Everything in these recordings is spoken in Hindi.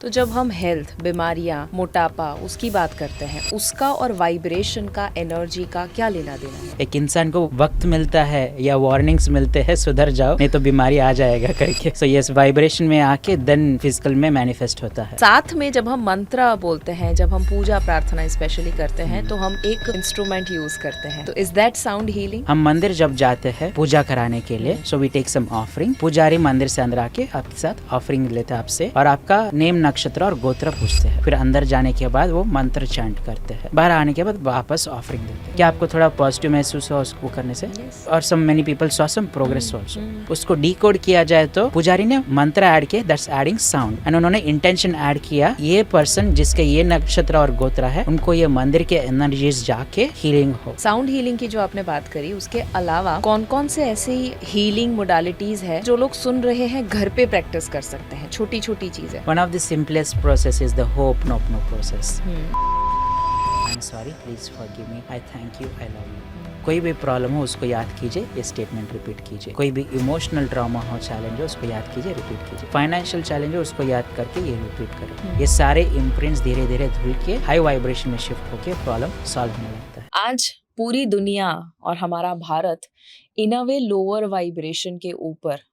तो जब हम हेल्थ, बीमारियां, मोटापा उसकी बात करते हैं, उसका और वाइब्रेशन का, एनर्जी का क्या लेना देना है? एक इंसान को वक्त मिलता है या वार्निंग्स मिलते हैं सुधर जाओ नहीं तो बीमारी आ जाएगा करके। सो यस, वाइब्रेशन में आके देन फिजिकल में मैनिफेस्ट होता है। साथ में जब हम मंत्र बोलते हैं, जब हम पूजा प्रार्थना स्पेशली करते हैं तो हम एक इंस्ट्रूमेंट यूज करते हैं, तो इज दैट साउंड हीलिंग? हम मंदिर जब जाते हैं पूजा कराने के लिए, so we take some offering. पुजारी मंदिर से अंदर आके आपके साथ ऑफरिंग लेते हैं आपसे और आपका नेम, नक्षत्र और गोत्र पूछते हैं। फिर अंदर जाने के बाद वो मंत्र चैंट करते हैं। बाहर आने के बाद वापस ऑफरिंग देते हैं। क्या आपको थोड़ा पॉजिटिव महसूस हुआ उसको करने से? और some many people saw some progress also. उसको डिकोड किया जाए तो पुजारी ने मंत्र ऐड किया, दैट्स एडिंग साउंड, एंड उन्होंने इंटेंशन ऐड किया, ये पर्सन जिसके ये नक्षत्र और गोत्र है उनको ये मंदिर के एनर्जीज जाके हीलिंग हो। साउंड हीलिंग की जो आपने बात करी, उसके अलावा कौन कौन से ऐसे हीलिंग मोडालिटीज है जो लोग सुन रहे हैं घर पे प्रैक्टिस कर सकते हैं? छोटी छोटी चीजें। One of the simplest process is the Ho'oponopono process. I'm sorry, please forgive me. I thank you. I love you. कोई भी प्रॉब्लम हो उसको याद कीजिए, ये स्टेटमेंट रिपीट कीजिए। कोई भी इमोशनल ट्रॉमा हो, चैलेंज हो, उसको याद कीजिए, रिपीट कीजिए। फाइनेंशियल चैलेंज हो, उसको याद करके ये रिपीट करें। ये सारे इम्प्रिंट्स धीरे धीरे धुल के हाई वाइब्रेशन में शिफ्ट होके प्रॉब्लम सॉल्व होने लगता है। आज पूरी दुनिया और हमारा Bharat in a way lower vibration के ऊपर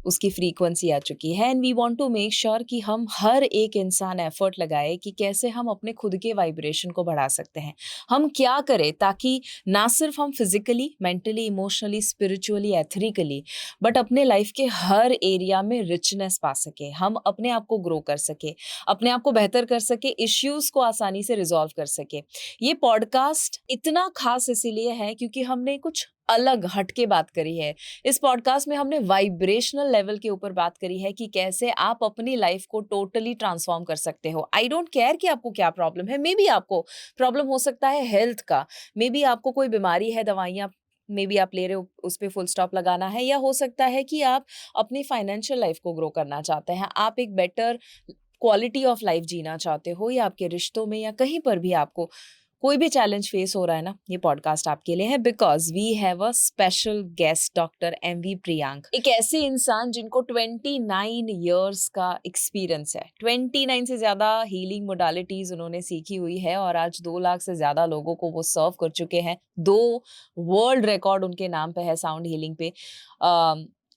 उसकी फ्रीक्वेंसी आ चुकी है, and we want to make sure कि हम हर एक इंसान एफर्ट लगाए कि कैसे हम अपने खुद के वाइब्रेशन को बढ़ा सकते हैं। हम क्या करें ताकि ना सिर्फ हम physically, mentally, emotionally, spiritually, ethically, but अपने लाइफ के हर एरिया में रिचनेस पा सके, हम अपने आप को ग्रो कर सके, अपने आप को बेहतर कर सके, इश्यूज को आसानी से रिजॉल्व कर सके। ये पॉडकास्ट इतना खास इसीलिए है क्योंकि हमने कुछ अलग हटके बात करी है। इस पॉडकास्ट में हमने वाइब्रेशनल लेवल के ऊपर बात करी है कि कैसे आप अपनी लाइफ को टोटली ट्रांसफॉर्म कर सकते हो। आई डोंट केयर कि आपको क्या प्रॉब्लम है, मे बी आपको प्रॉब्लम हो सकता है हेल्थ का, मे बी आपको कोई बीमारी है, दवाइयाँ मे बी आप ले रहे हो, उस पे फुल स्टॉप लगाना है, या हो सकता है कि आप अपनी फाइनेंशियल लाइफ को ग्रो करना चाहते हैं, आप एक बेटर क्वालिटी ऑफ लाइफ जीना चाहते हो, या आपके रिश्तों में या कहीं पर भी आपको कोई भी चैलेंज फेस हो रहा है ना, ये पॉडकास्ट आपके लिए है। Because we have a special guest, doctor MV Priyank, एक ऐसे इंसान जिनको 29 इयर्स का एक्सपीरियंस है। 29 से ज्यादा हीलिंग मोडालिटीज उन्होंने सीखी हुई है और आज 2 लाख से ज्यादा लोगों को वो सर्व कर चुके हैं। 2 वर्ल्ड रिकॉर्ड उनके नाम पे है साउंड हीलिंग पे।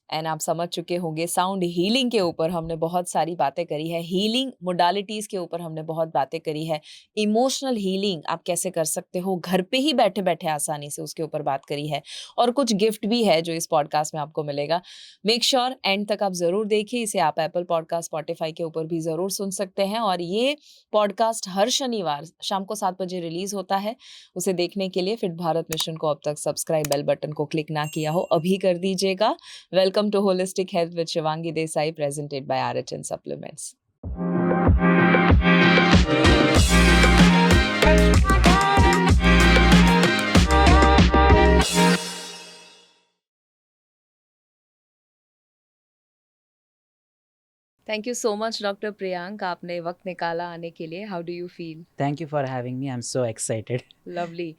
एंड आप समझ चुके होंगे, साउंड हीलिंग के ऊपर हमने बहुत सारी बातें करी है, हीलिंग मोडालिटीज के ऊपर हमने बहुत बातें करी है, इमोशनल हीलिंग आप कैसे कर सकते हो घर पे ही बैठे बैठे आसानी से, उसके ऊपर बात करी है, और कुछ गिफ्ट भी है जो इस पॉडकास्ट में आपको मिलेगा। मेक श्योर एंड तक आप जरूर देखिए इसे। आप एप्पल पॉडकास्ट, स्पॉटिफाई के ऊपर भी जरूर सुन सकते हैं, और ये पॉडकास्ट हर शनिवार शाम को 7 बजे रिलीज होता है। उसे देखने के लिए फिट भारत मिशन को अब तक सब्सक्राइब बेल बटन को क्लिक ना किया हो, अभी कर दीजिएगा। Welcome to Holistic Health with Shivangi Desai, presented by RHN Supplements. Thank you so much, Dr. Priyank. आपने वक्त निकाला आने के लिए. How do you feel? Thank you for having me. I'm so excited. Lovely.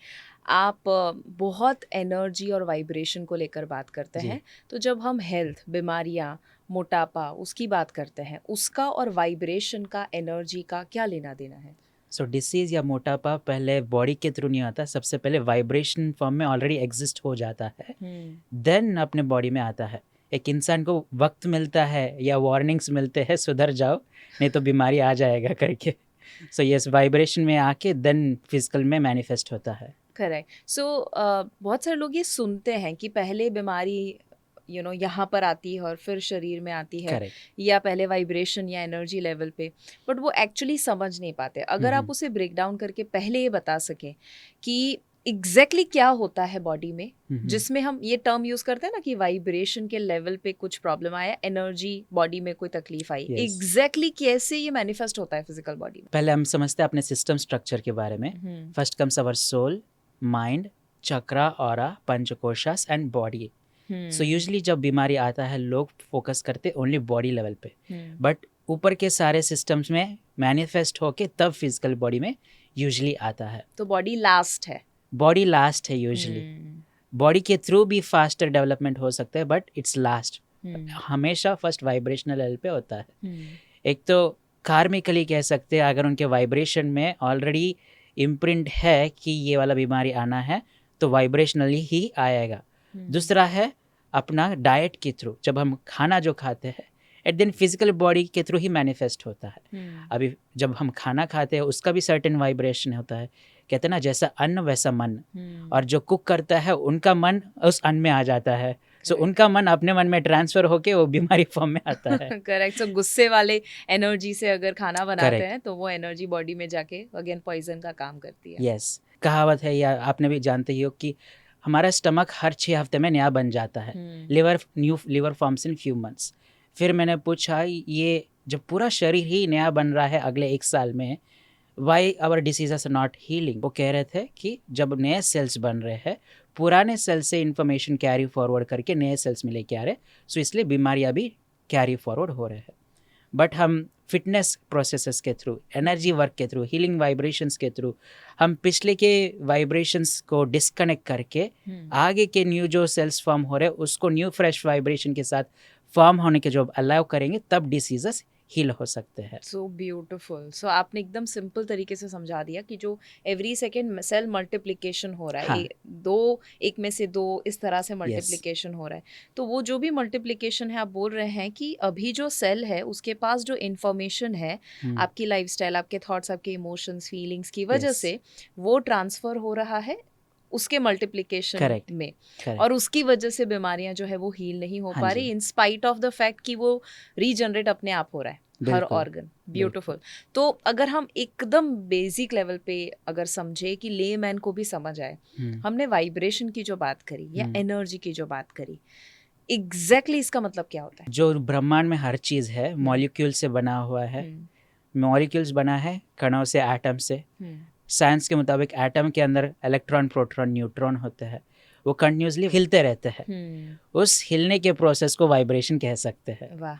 आप बहुत एनर्जी और वाइब्रेशन को लेकर बात करते हैं, तो जब हम हेल्थ, बीमारियां, मोटापा उसकी बात करते हैं, उसका और वाइब्रेशन का, एनर्जी का क्या लेना देना है? सो डिसीज़ या मोटापा पहले बॉडी के थ्रू नहीं आता, सबसे पहले वाइब्रेशन फॉर्म में ऑलरेडी एग्जिस्ट हो जाता है, देन अपने बॉडी में आता है। एक इंसान को वक्त मिलता है या वार्निंग्स मिलते हैं सुधर जाओ नहीं तो बीमारी आ जाएगा करके। सो यस, वाइब्रेशन में आके देन फिजिकल में मैनिफेस्ट होता है। करेक्ट। सो बहुत सारे लोग ये सुनते हैं कि पहले बीमारी यहाँ पर आती है और फिर शरीर में आती है, Correct. या पहले वाइब्रेशन या एनर्जी लेवल पे, बट वो एक्चुअली समझ नहीं पाते। अगर आप उसे ब्रेक डाउन करके पहले ये बता सकें कि एग्जैक्टली क्या होता है बॉडी में, जिसमें हम ये टर्म यूज करते हैं ना कि वाइब्रेशन के लेवल पे कुछ प्रॉब्लम आया, एनर्जी बॉडी में कोई तकलीफ आई, एग्जैक्टली कैसे ये मैनिफेस्ट होता है फिजिकल बॉडी में? पहले हम समझते हैं अपने सिस्टम स्ट्रक्चर के बारे में। First comes our soul, mind, chakra, aura, panchakoshas and body. So usually जब बीमारी आता है लोग फोकस करते ओनली बॉडी लेवल पे, बट ऊपर के सारे सिस्टम्स में मैनिफेस्ट होके तब फिजिकल बॉडी में यूजुअली आता है। तो बॉडी लास्ट है? बॉडी लास्ट है यूजुअली। बॉडी के थ्रू भी फास्टर डेवलपमेंट हो सकता है, बट इट्स लास्ट। हमेशा फर्स्ट वाइब्रेशनल लेवल पे होता है। एक तो कार्मिकली कह सकते हैं, अगर उनके वाइब्रेशन में ऑलरेडी इम्प्रिंट है कि ये वाला बीमारी आना है तो वाइब्रेशनली ही आएगा। दूसरा है अपना डाइट के थ्रू, जब हम खाना जो खाते हैं एट देन फिजिकल बॉडी के थ्रू ही मैनिफेस्ट होता है। अभी जब हम खाना खाते हैं उसका भी सर्टेन वाइब्रेशन होता है, कहते हैं ना जैसा अन्न वैसा मन, और जो कुक करता है उनका मन उस अन्न में आ जाता है, सो उनका मन अपने मन में ट्रांसफर होके वो बीमारी फॉर्म में आता है। करेक्ट। सो गुस्से वाले एनर्जी से अगर खाना बनाते Correct. हैं तो वो एनर्जी बॉडी में जाके अगेन पॉइजन का काम करती है। यस, कहावत है या आपने भी जानते ही हो कि हमारा स्टमक हर 6 हफ्ते में नया बन जाता है। New liver forms in few months. फिर मैंने पूछा ये जब पूरा शरीर ही नया बन रहा है अगले 1 साल में, why our diseases are not healing. वो कह रहे थे कि जब नए सेल्स बन रहे हैं, पुराने सेल्स से इन्फॉर्मेशन कैरी फॉरवर्ड करके नए सेल्स में लेके आ रहे, सो इसलिए बीमारियां भी कैरी फॉरवर्ड हो रहे हैं। बट हम फिटनेस प्रोसेसेस के थ्रू, एनर्जी वर्क के थ्रू, हीलिंग वाइब्रेशंस के थ्रू हम पिछले के वाइब्रेशंस को डिस्कनेक्ट करके आगे के न्यू जो सेल्स फॉर्म हो रहे हैं उसको न्यू फ्रेश वाइब्रेशन के साथ फॉर्म होने के जो अलाउ करेंगे, तब डिसीजेस हील हो सकते हैं। So beautiful. सो आपने एकदम सिंपल तरीके से समझा दिया कि जो एवरी सेकेंड सेल मल्टीप्लिकेशन हो रहा है, हाँ. दो एक में से दो इस तरह से मल्टीप्लिकेशन हो रहा है, तो वो जो भी मल्टीप्लिकेशन है आप बोल रहे हैं कि अभी जो सेल है उसके पास जो इन्फॉर्मेशन है आपकी लाइफस्टाइल, आपके थॉट्स, आपके इमोशंस, फीलिंग्स की वजह Yes. से वो ट्रांसफर हो रहा है उसके मल्टीप्लिकेशन Correct. में, Correct. और उसकी वजह से बीमारियां जो है वो हील नहीं हो हाँ पा जी. रही, in spite of the fact कि वो रीजनरेट अपने आप हो रहा है हर बिल्कुल. ऑर्गन। ब्यूटीफुल। तो अगर हम एकदम बेसिक लेवल पे अगर समझे कि लेमैन को भी समझ आए, हमने वाइब्रेशन की जो बात करी या एनर्जी की जो बात करी, एग्जैक्टली इसका मतलब क्या होता है? जो ब्रह्मांड में हर चीज है मॉलिक्यूल से बना हुआ है। मॉलिक्यूल्स बना है कणों से, एटम से। साइंस के मुताबिक एटम के अंदर इलेक्ट्रॉन, प्रोटॉन, न्यूट्रॉन होते हैं, वो कंटिन्यूसली हिलते रहते हैं। उस हिलने के प्रोसेस को वाइब्रेशन कह सकते हैं। वाह।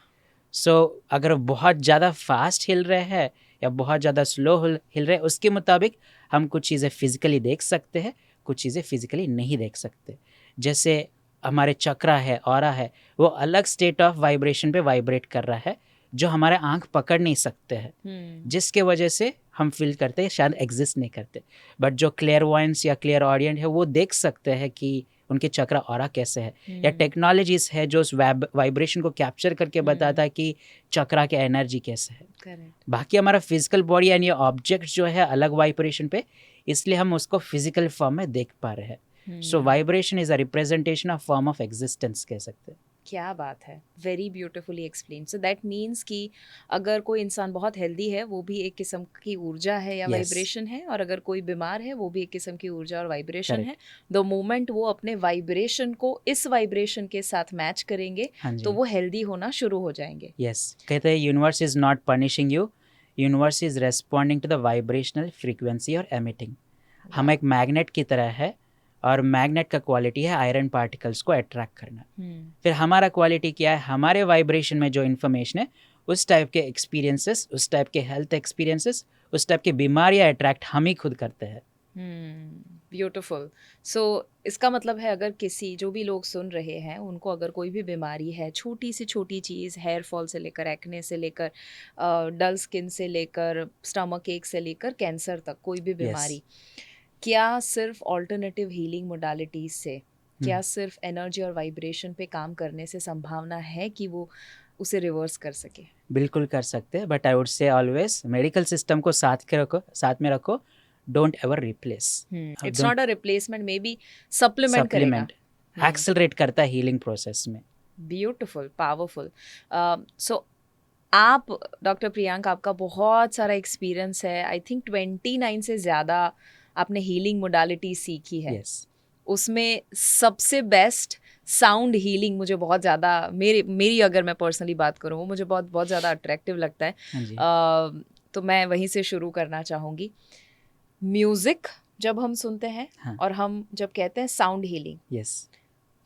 सो अगर बहुत ज़्यादा फास्ट हिल रहे हैं या बहुत ज़्यादा स्लो हिल रहे हैं, उसके मुताबिक हम कुछ चीज़ें फिजिकली देख सकते हैं, कुछ चीज़ें फिजिकली नहीं देख सकते। जैसे हमारे चक्रा है, ऑरा है, वो अलग स्टेट ऑफ वाइब्रेशन पे वाइब्रेट कर रहा है जो हमारे आंख पकड़ नहीं सकते हैं, जिसके वजह से हम फील करते हैं शायद एग्जिस्ट नहीं करते। बट जो क्लियरवॉयंस या क्लियर ऑडियंट है वो देख सकते हैं कि उनके चक्रा ऑरा कैसे है, या टेक्नोलॉजीज है जो उस वाइब्रेशन को कैप्चर करके बताता है कि चक्रा के एनर्जी कैसे है। Correct. बाकी हमारा फिजिकल बॉडी यानी ऑब्जेक्ट जो है अलग वाइब्रेशन पे, इसलिए हम उसको फिजिकल फॉर्म में देख पा रहे हैं। So vibration is a representation of form of existence कह सकते हैं। क्या बात है, very beautifully explain. So that means कि अगर कोई इंसान बहुत हेल्दी है वो भी एक किस्म की ऊर्जा है या Yes. वाइब्रेशन है, और अगर कोई बीमार है वो भी एक किस्म की ऊर्जा और वाइब्रेशन Correct. है। द मोमेंट वो अपने वाइब्रेशन को इस वाइब्रेशन के साथ मैच करेंगे हाँ जी. तो वो हेल्दी होना शुरू हो जाएंगे। यस, कहते हैं universe is not punishing you, universe is responding to the vibrational frequency और एमिटिंग। हम एक मैग्नेट की तरह है, और मैग्नेट का क्वालिटी है आयरन पार्टिकल्स को अट्रैक्ट करना। फिर हमारा क्वालिटी क्या है, हमारे वाइब्रेशन में जो इन्फॉर्मेशन है उस टाइप के एक्सपीरियंसेस, उस टाइप के हेल्थ एक्सपीरियंसेस, उस टाइप की बीमारियां अट्रैक्ट हम ही खुद करते हैं। ब्यूटिफुल। सो इसका मतलब है अगर किसी जो भी लोग सुन रहे हैं उनको अगर कोई भी बीमारी है, छोटी से छोटी चीज़, हेयर फॉल से लेकर एक्ने से लेकर डल स्किन से लेकर स्टमक एक से लेकर कैंसर तक, कोई भी बीमारी, क्या सिर्फ ऑल्टरनेटिव हीलिंग मोडालिटीज से, क्या सिर्फ एनर्जी और वाइब्रेशन पे काम करने से संभावना है कि वो उसे रिवर्स कर सके? बिल्कुल कर सकते हैं, but I would say always medical system को साथ में रखो, don't ever replace. It's not a replacement, may be supplement करेगा, एक्सेलरेट करता है हीलिंग प्रोसेस में। Beautiful, powerful. सो आप डॉक्टर प्रियांक, आपका बहुत सारा एक्सपीरियंस है, आई थिंक 29 से ज़्यादा आपने हीलिंग मोडालिटी सीखी है। yes. उसमें सबसे बेस्ट साउंड हीलिंग मुझे बहुत ज़्यादा, मेरी अगर मैं पर्सनली बात करूँ, वो मुझे बहुत ज़्यादा अट्रैक्टिव लगता है। तो मैं वहीं से शुरू करना चाहूँगी। म्यूज़िक जब हम सुनते हैं और हम जब कहते हैं साउंड हीलिंग,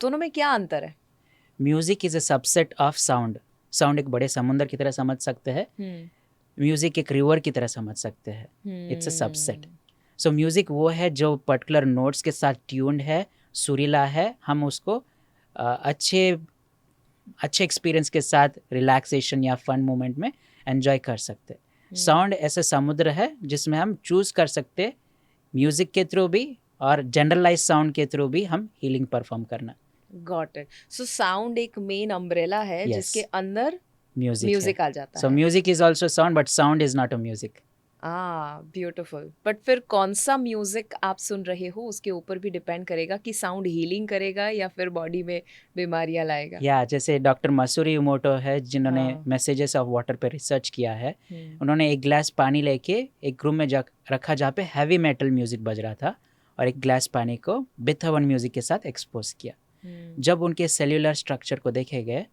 दोनों में क्या अंतर है? Music is a subset of sound. Sound एक बड़े समुंदर की तरह समझ सकते हैं, म्यूजिक एक रिवर की तरह समझ सकते हैं। It's a subset. So music वो है जो पर्टिकुलर नोट्स के साथ ट्यून्ड है, सुरीला है, हम उसको अच्छे एक्सपीरियंस के साथ रिलैक्सेशन या फन मोमेंट में एंजॉय कर सकते हैं। साउंड ऐसे समुद्र है जिसमें हम चूज कर सकते म्यूजिक के थ्रू भी और जनरलाइज साउंड के थ्रू भी हम हीलिंग परफॉर्म करना। Got it. सो साउंड एक मेन अम्ब्रेला है Yes. जिसके अंदर म्यूजिक म्यूजिक आ जाता सो है। Music is also sound but sound is not a music. Beautiful. But फिर कौन सा म्यूजिक आप सुन रहे हो उसके ऊपर भी डिपेंड करेगा कि साउंड हीलिंग करेगा या फिर बॉडी में बीमारियां लाएगा। या जैसे डॉक्टर मसूरी इमोटो है जिन्होंने हाँ। मैसेजेस ऑफ वाटर पे रिसर्च किया है। हम्म, उन्होंने एक ग्लास पानी लेके एक रूम में जा रखा जहाँ पे हैवी मेटल म्यूजिक बज रहा था और एक ग्लास पानी को बीथोवन म्यूजिक के साथ एक्सपोज किया। जब उनके सेल्यूलर स्ट्रक्चर को देखे गए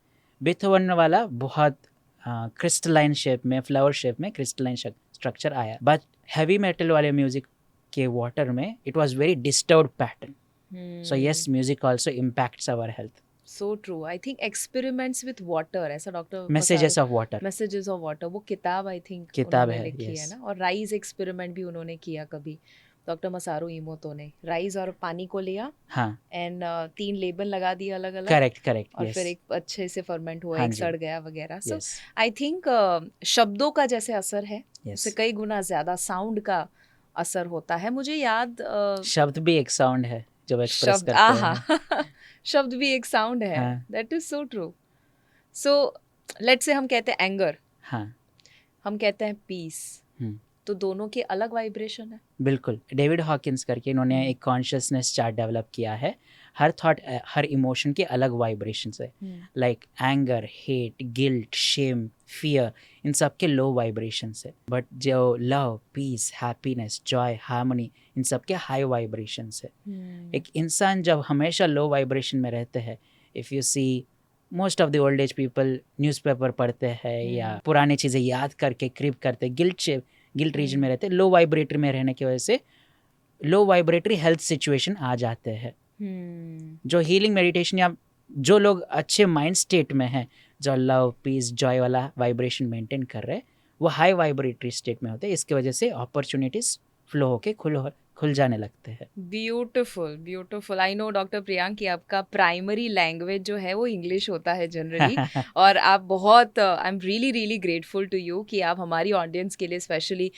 बीथोवन वाला बहुत क्रिस्टलाइन शेप में फ्लावर शेप में क्रिस्टलाइन स्ट्रक्चर आया, बट हैवी मेटल वाले म्यूजिक के वाटर में it was very disturbed pattern. So yes, music also impacts our health. So true. I think experiments with water, ऐसा doctor messages of water, messages of water, वो किताब आई थिंक किताब उन्होंने है, लिखी है yes. ना। और राइज एक्सपेरिमेंट भी उन्होंने किया कभी, डॉक्टर मसारू इमोतो ने। राइस और पानी को लिया हाँ एंड 3 लेबल लगा दिए अलग अलग, करेक्ट और yes. फिर एक अच्छे से फर्मेंट हुआ, हाँ एक जी। सड़ गया वगैरह। सो yes. आई थिंक शब्दों का जैसे असर है yes. उससे कई गुना ज्यादा साउंड का असर होता है। मुझे याद शब्द भी एक साउंड है जब एक्सप्रेस शब्द, करते हैं। आहा शब्द भी एक साउंड है। हाँ। That is so true. So let's say हम कहते हैं एंगर, हाँ हम कहते हैं पीस, हम्म, तो दोनों के अलग वाइब्रेशन है। बिल्कुल। डेविड हॉकिंस करके इन्होंने एक कॉन्शियसनेस चार्ट डेवलप किया है। हर थॉट, हर इमोशन के अलग वाइब्रेशंस है। Like anger, hate, guilt, shame, fear, इन सब के लो वाइब्रेशंस है। बट जो love, peace, happiness, joy, harmony, इन सब के हाई वाइब्रेशंस है। एक इंसान जब हमेशा लो वाइब्रेशन में रहते हैं, if you see most of the old age people newspaper पढ़ते हैं या पुरानी चीज़ें याद करके क्रिप करते, गिल्ट रीजन में रहते, लो वाइब्रेटरी में रहने की वजह से लो वाइब्रेटरी हेल्थ सिचुएशन आ जाते हैं। जो हीलिंग मेडिटेशन या जो लोग अच्छे माइंड स्टेट में हैं, जो लव, पीस, जॉय वाला वाइब्रेशन मेंटेन कर रहे हैं, वो हाई वाइब्रेटरी स्टेट में होते हैं। इसकी वजह से अपॉर्चुनिटीज फ्लो होके खुल जाने लगते हैं। Beautiful beautiful. I know doctor Priyank कि आपका प्राइमरी लैंग्वेज जो है वो इंग्लिश होता है जनरली, और आप बहुत, I am really really grateful to you कि आप हमारी ऑडियंस के लिए स्पेशली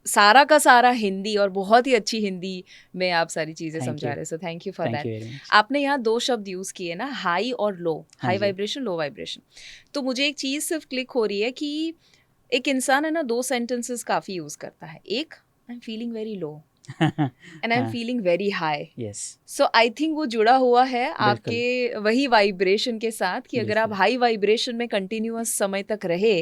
सारा का सारा हिंदी और बहुत ही अच्छी हिंदी में आप सारी चीज़ें Thank समझा you. रहे हैं। So thank you for Thank you that. very much. आपने यहाँ 2 शब्द यूज़ किए ना, हाई और लो, हाँ हाई जी। Vibration, low vibration. तो मुझे एक चीज़ सिर्फ क्लिक हो रही है कि एक इंसान है ना 2 सेंटेंसेस काफ़ी यूज़ करता है। एक, I am feeling very low and I am हाँ, feeling very high. yes, so I think वो जुड़ा हुआ है आपके वही वाइब्रेशन के साथ कि अगर आप बिल्कुल। हाई वाइब्रेशन में कंटिन्यूअस समय तक रहे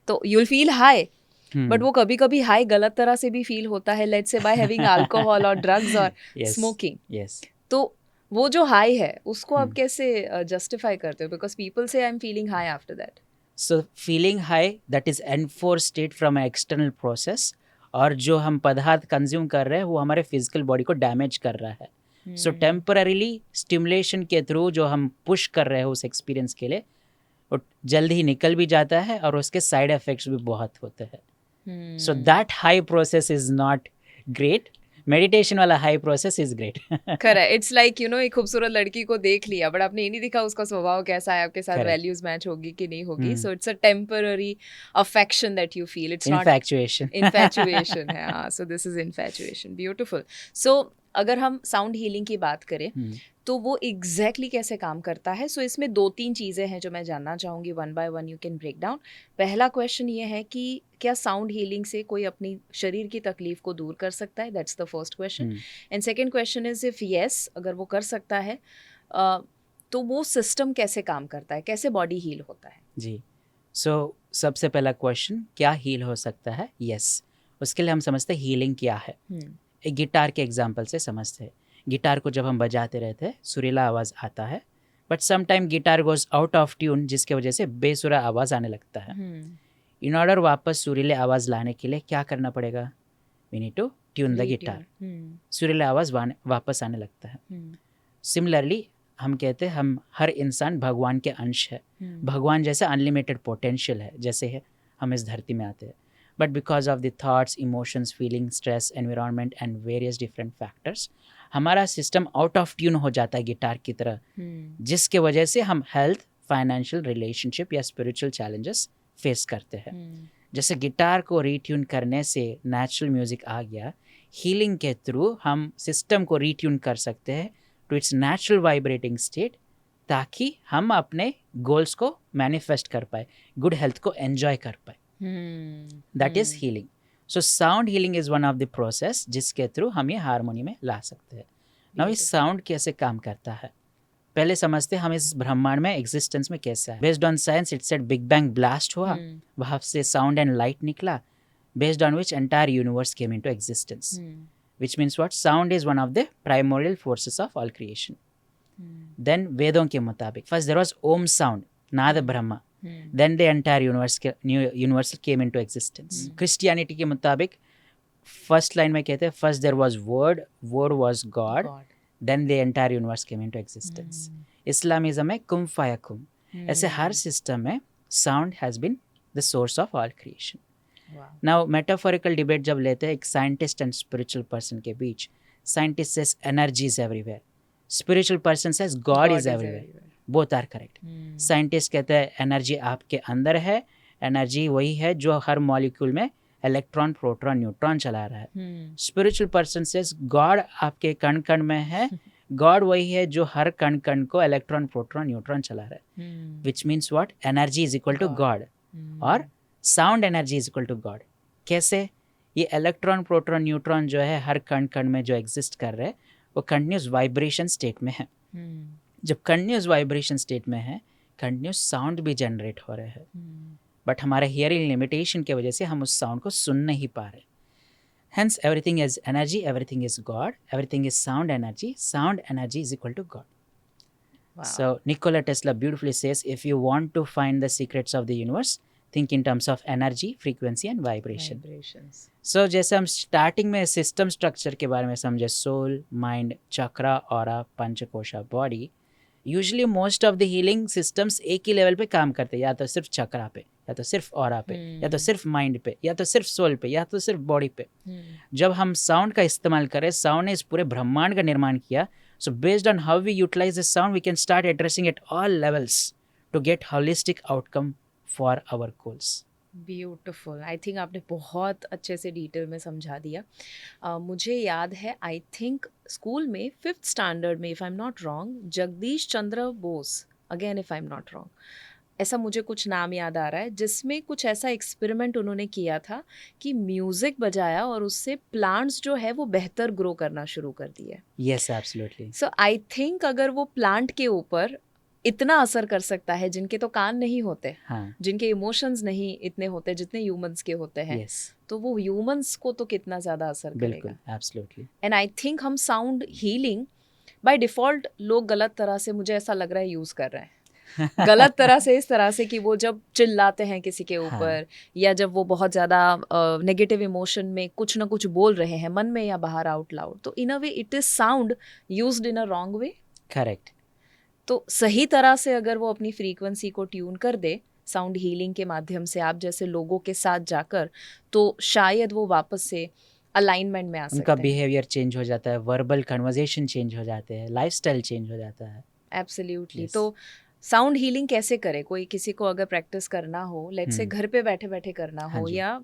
तो you will feel high. But वो कभी कभी हाई गलत तरह से भी फील होता है, let's say by having alcohol और ड्रग्स और yes, स्मोकिंग। yes. तो वो जो हाई है उसको आप कैसे जस्टिफाई करते हो? बिकॉज पीपल से आई am feeling high after that. So feeling high, that is enforced state from an external process, और जो हम पदार्थ कंज्यूम कर रहे हैं वो हमारे फिजिकल बॉडी को डैमेज कर रहा है। सो टेम्पररीली स्टिमुलेशन के थ्रू जो हम पुश कर रहे हैं उस एक्सपीरियंस के लिए, वो जल्द ही निकल भी जाता है और उसके साइड इफेक्ट्स भी बहुत होते हैं। So that high process is not great. Meditation वाला high process is great. Correct. It's like you know, एक खूबसूरत लड़की को देख लिया बट आपने ये नहीं देखा उसका स्वभाव कैसा है, आपके साथ Correct. वैल्यूज मैच होगी कि नहीं होगी। So it's a temporary affection that you feel, it's not Infatuation. Infatuation है। हाँ, so this is infatuation. Beautiful. So अगर हम साउंड हीलिंग की बात करें तो वो एग्जैक्टली कैसे काम करता है? सो इसमें 2-3 चीज़ें हैं जो मैं जानना चाहूँगी, one by one you can break down. पहला क्वेश्चन ये है कि क्या साउंड हीलिंग से कोई अपनी शरीर की तकलीफ को दूर कर सकता है? That's the first question. And second question is if yes, अगर वो कर सकता है तो वो सिस्टम कैसे काम करता है, कैसे बॉडी हील होता है? जी, सो सबसे पहला क्वेश्चन, क्या हील हो सकता है? यस, उसके लिए हम समझते हैं हीलिंग क्या है। एक गिटार के एग्जाम्पल से समझते हैं। गिटार को जब हम बजाते रहते हैं सुरीला आवाज़ आता है, but some time guitar goes out of tune जिसके वजह से बेसुरा आवाज़ आने लगता है। इन ऑर्डर वापस सुरीले आवाज़ लाने के लिए क्या करना पड़ेगा? We need to tune the guitar. सुरीला आवाज़ वापस आने लगता है। सिमिलरली हम कहते हैं हम हर इंसान भगवान के अंश है। भगवान जैसे अनलिमिटेड पोटेंशियल है जैसे है हम इस धरती में आते हैं, but because of the thoughts, emotions, feeling, stress, environment and various different factors हमारा सिस्टम आउट ऑफ ट्यून हो जाता है गिटार की तरह, जिसके वजह से हम हेल्थ, फाइनेंशियल, रिलेशनशिप या स्पिरिचुअल चैलेंजेस फेस करते हैं। जैसे गिटार को रीट्यून करने से नेचुरल म्यूजिक आ गया, हीलिंग के थ्रू हम सिस्टम को रीट्यून कर सकते हैं to its natural vibrating state, ताकि हम अपने गोल्स को मैनिफेस्ट कर पाए, गुड हेल्थ को एंजॉय कर पाए. That is healing. So sound healing is one of the process जिसके थ्रू हम ये हारमोनी में ला सकते हैं. नाउ ये साउंड कैसे काम करता है, पहले समझते हैं हम इस ब्रह्मांड में एग्जिस्टेंस में कैसे है. Based on science it said big bang blast हुआ, वहां से साउंड एंड लाइट निकला, based on which entire universe came into existence, which means what, sound is one of the primordial forces of all creation. Then वेदों के मुताबिक first there was Om sound, नाद Brahma, then the entire universe came into existence. Christianity के मुताबिक first line में कहते हैं first there was word, word was God, then the entire universe came into existence. Islamism में kum faya kum. ऐसे हर सिस्टम में sound has been the source of all creation. Now metaphorical debate जब लेते हैं एक साइंटिस्ट एंड स्पिरिचुअल पर्सन के बीच, scientist says energy is everywhere, spiritual person says God is everywhere. Both are correct. Scientist कहते हैं एनर्जी आपके अंदर है, एनर्जी वही है जो हर मॉलिक्यूल में इलेक्ट्रॉन प्रोटॉन न्यूट्रॉन चला रहा है. स्पिरिचुअल पर्सन सेज गॉड आपके कण कण में है, गॉड वही है जो हर कण कण को इलेक्ट्रॉन प्रोटॉन न्यूट्रॉन चला रहा है. Which means what, energy is equal to God और sound energy is equal to God. कैसे? ये इलेक्ट्रॉन प्रोटॉन न्यूट्रॉन जो है हर कण कण में जो एग्जिस्ट कर रहे हैं वो कंटिन्यूस वाइब्रेशन स्टेट में है. जब कंटिन्यूस वाइब्रेशन स्टेट में है, कंटिन्यूस साउंड भी जनरेट हो रहे हैं, बट हमारे हियरिंग लिमिटेशन की वजह से हम उस साउंड को सुन नहीं पा रहे. Hence everything is energy, everything is God, everything is sound energy is equal to God. Wow. So Nikola Tesla beautifully says, if you want to find the secrets of the universe, think in terms of energy, frequency and vibration. So जैसे हम स्टार्टिंग में सिस्टम स्ट्रक्चर के बारे में समझे, soul, mind, chakra, aura, panchakosha, body, usually most of the healing systems एक ही लेवल पे काम करते हैं, या तो सिर्फ चक्रा पे, या तो सिर्फ ऑरा पे, या तो सिर्फ माइंड पे, या तो सिर्फ सोल पे, या तो सिर्फ बॉडी पे. जब हम साउंड का इस्तेमाल करें, साउंड ने इस पूरे ब्रह्मांड का निर्माण किया. So based on how we utilise this sound we can start addressing at all levels to get holistic outcome for our goals. Beautiful. I think आपने बहुत अच्छे से डिटेल में समझा दिया. मुझे याद है, आई थिंक स्कूल में 5th स्टैंडर्ड में, if I am not wrong, Jagdish Chandra Bose, again if I am not wrong, ऐसा मुझे कुछ नाम याद आ रहा है, जिसमें कुछ ऐसा एक्सपेरिमेंट उन्होंने किया था कि म्यूज़िक बजाया और उससे प्लांट्स जो है वो बेहतर ग्रो करना शुरू कर दिए. Yes, absolutely. So I think अगर वो प्लांट के ऊपर इतना असर कर सकता है, जिनके तो कान नहीं होते, हाँ. जिनके इमोशंस नहीं इतने होते जितने ह्यूमंस के होते हैं, yes. तो वो ह्यूमंस को तो कितना ज़्यादा असर करेगा. एब्सोल्युटली. एंड आई थिंक हम साउंड हीलिंग बाय डिफ़ॉल्ट लोग गलत तरह से, मुझे ऐसा लग रहा है, यूज़ कर रहे हैं. गलत तरह से, इस तरह से कि वो जब चिल्लाते हैं किसी के ऊपर, हाँ. या जब वो बहुत ज़्यादा नेगेटिव इमोशन में कुछ ना कुछ बोल रहे हैं मन में या बाहर आउट लाउड, तो in a way it is sound used in a wrong way. Correct. तो सही तरह से अगर वो अपनी फ्रीक्वेंसी को ट्यून कर दे साउंड हीलिंग के माध्यम से, आप जैसे लोगों के साथ जाकर, तो शायद वो वापस से अलाइनमेंट में आ सकते हैं. उनका बिहेवियर चेंज हो जाता है, वर्बल कन्वर्सेशन चेंज हो जाते हैं, लाइफस्टाइल चेंज हो जाता है. एब्सोल्युटली. Yes. तो साउंड हीलिंग कैसे करे? कोई किसी को अगर प्रैक्टिस करना हो, लेट्स से घर पे बैठे बैठे करना हाँ हो, जी. या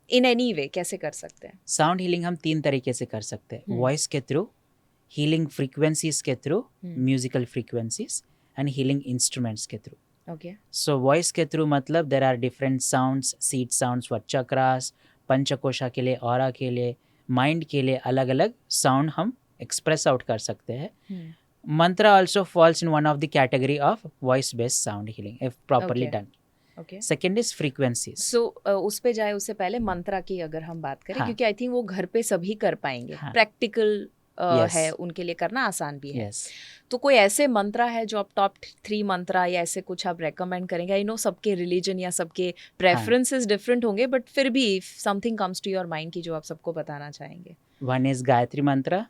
इन एनी वे, कैसे कर सकते हैं? साउंड हीलिंग हम 3 तरीके से कर सकते हैं. वॉइस के थ्रू, हीलिंग फ्रीक्वेंसीज के through, musical frequencies, and healing instruments के थ्रू. ओके. सो वॉइस के थ्रू मतलब there are different sounds, seed sounds for chakras, panchakosha के लिए, ऑरा के लिए, माइंड के लिए अलग अलग साउंड हम एक्सप्रेस आउट कर सकते हैं. Mantra also falls in one of the category of voice based sound healing if properly done. Okay. Second is frequencies. So उस पे जाए उससे पहले मंत्रा की अगर हम बात करें, हाँ. क्योंकि आई थिंक वो घर पे सभी कर पाएंगे. हाँ. Practical Yes. है, उनके लिए करना आसान भी है. Yes. तो कोई ऐसे मंत्रा है जो आप टॉप 3 मंत्रा या ऐसे कुछ आप रेकमेंड करेंगे? आई नो सबके रिलीजन या सबके प्रेफरेंसेस डिफरेंट होंगे, बट फिर भी something comes to your mind की जो आप सबको बताना चाहेंगे. One is Gayatri mantra,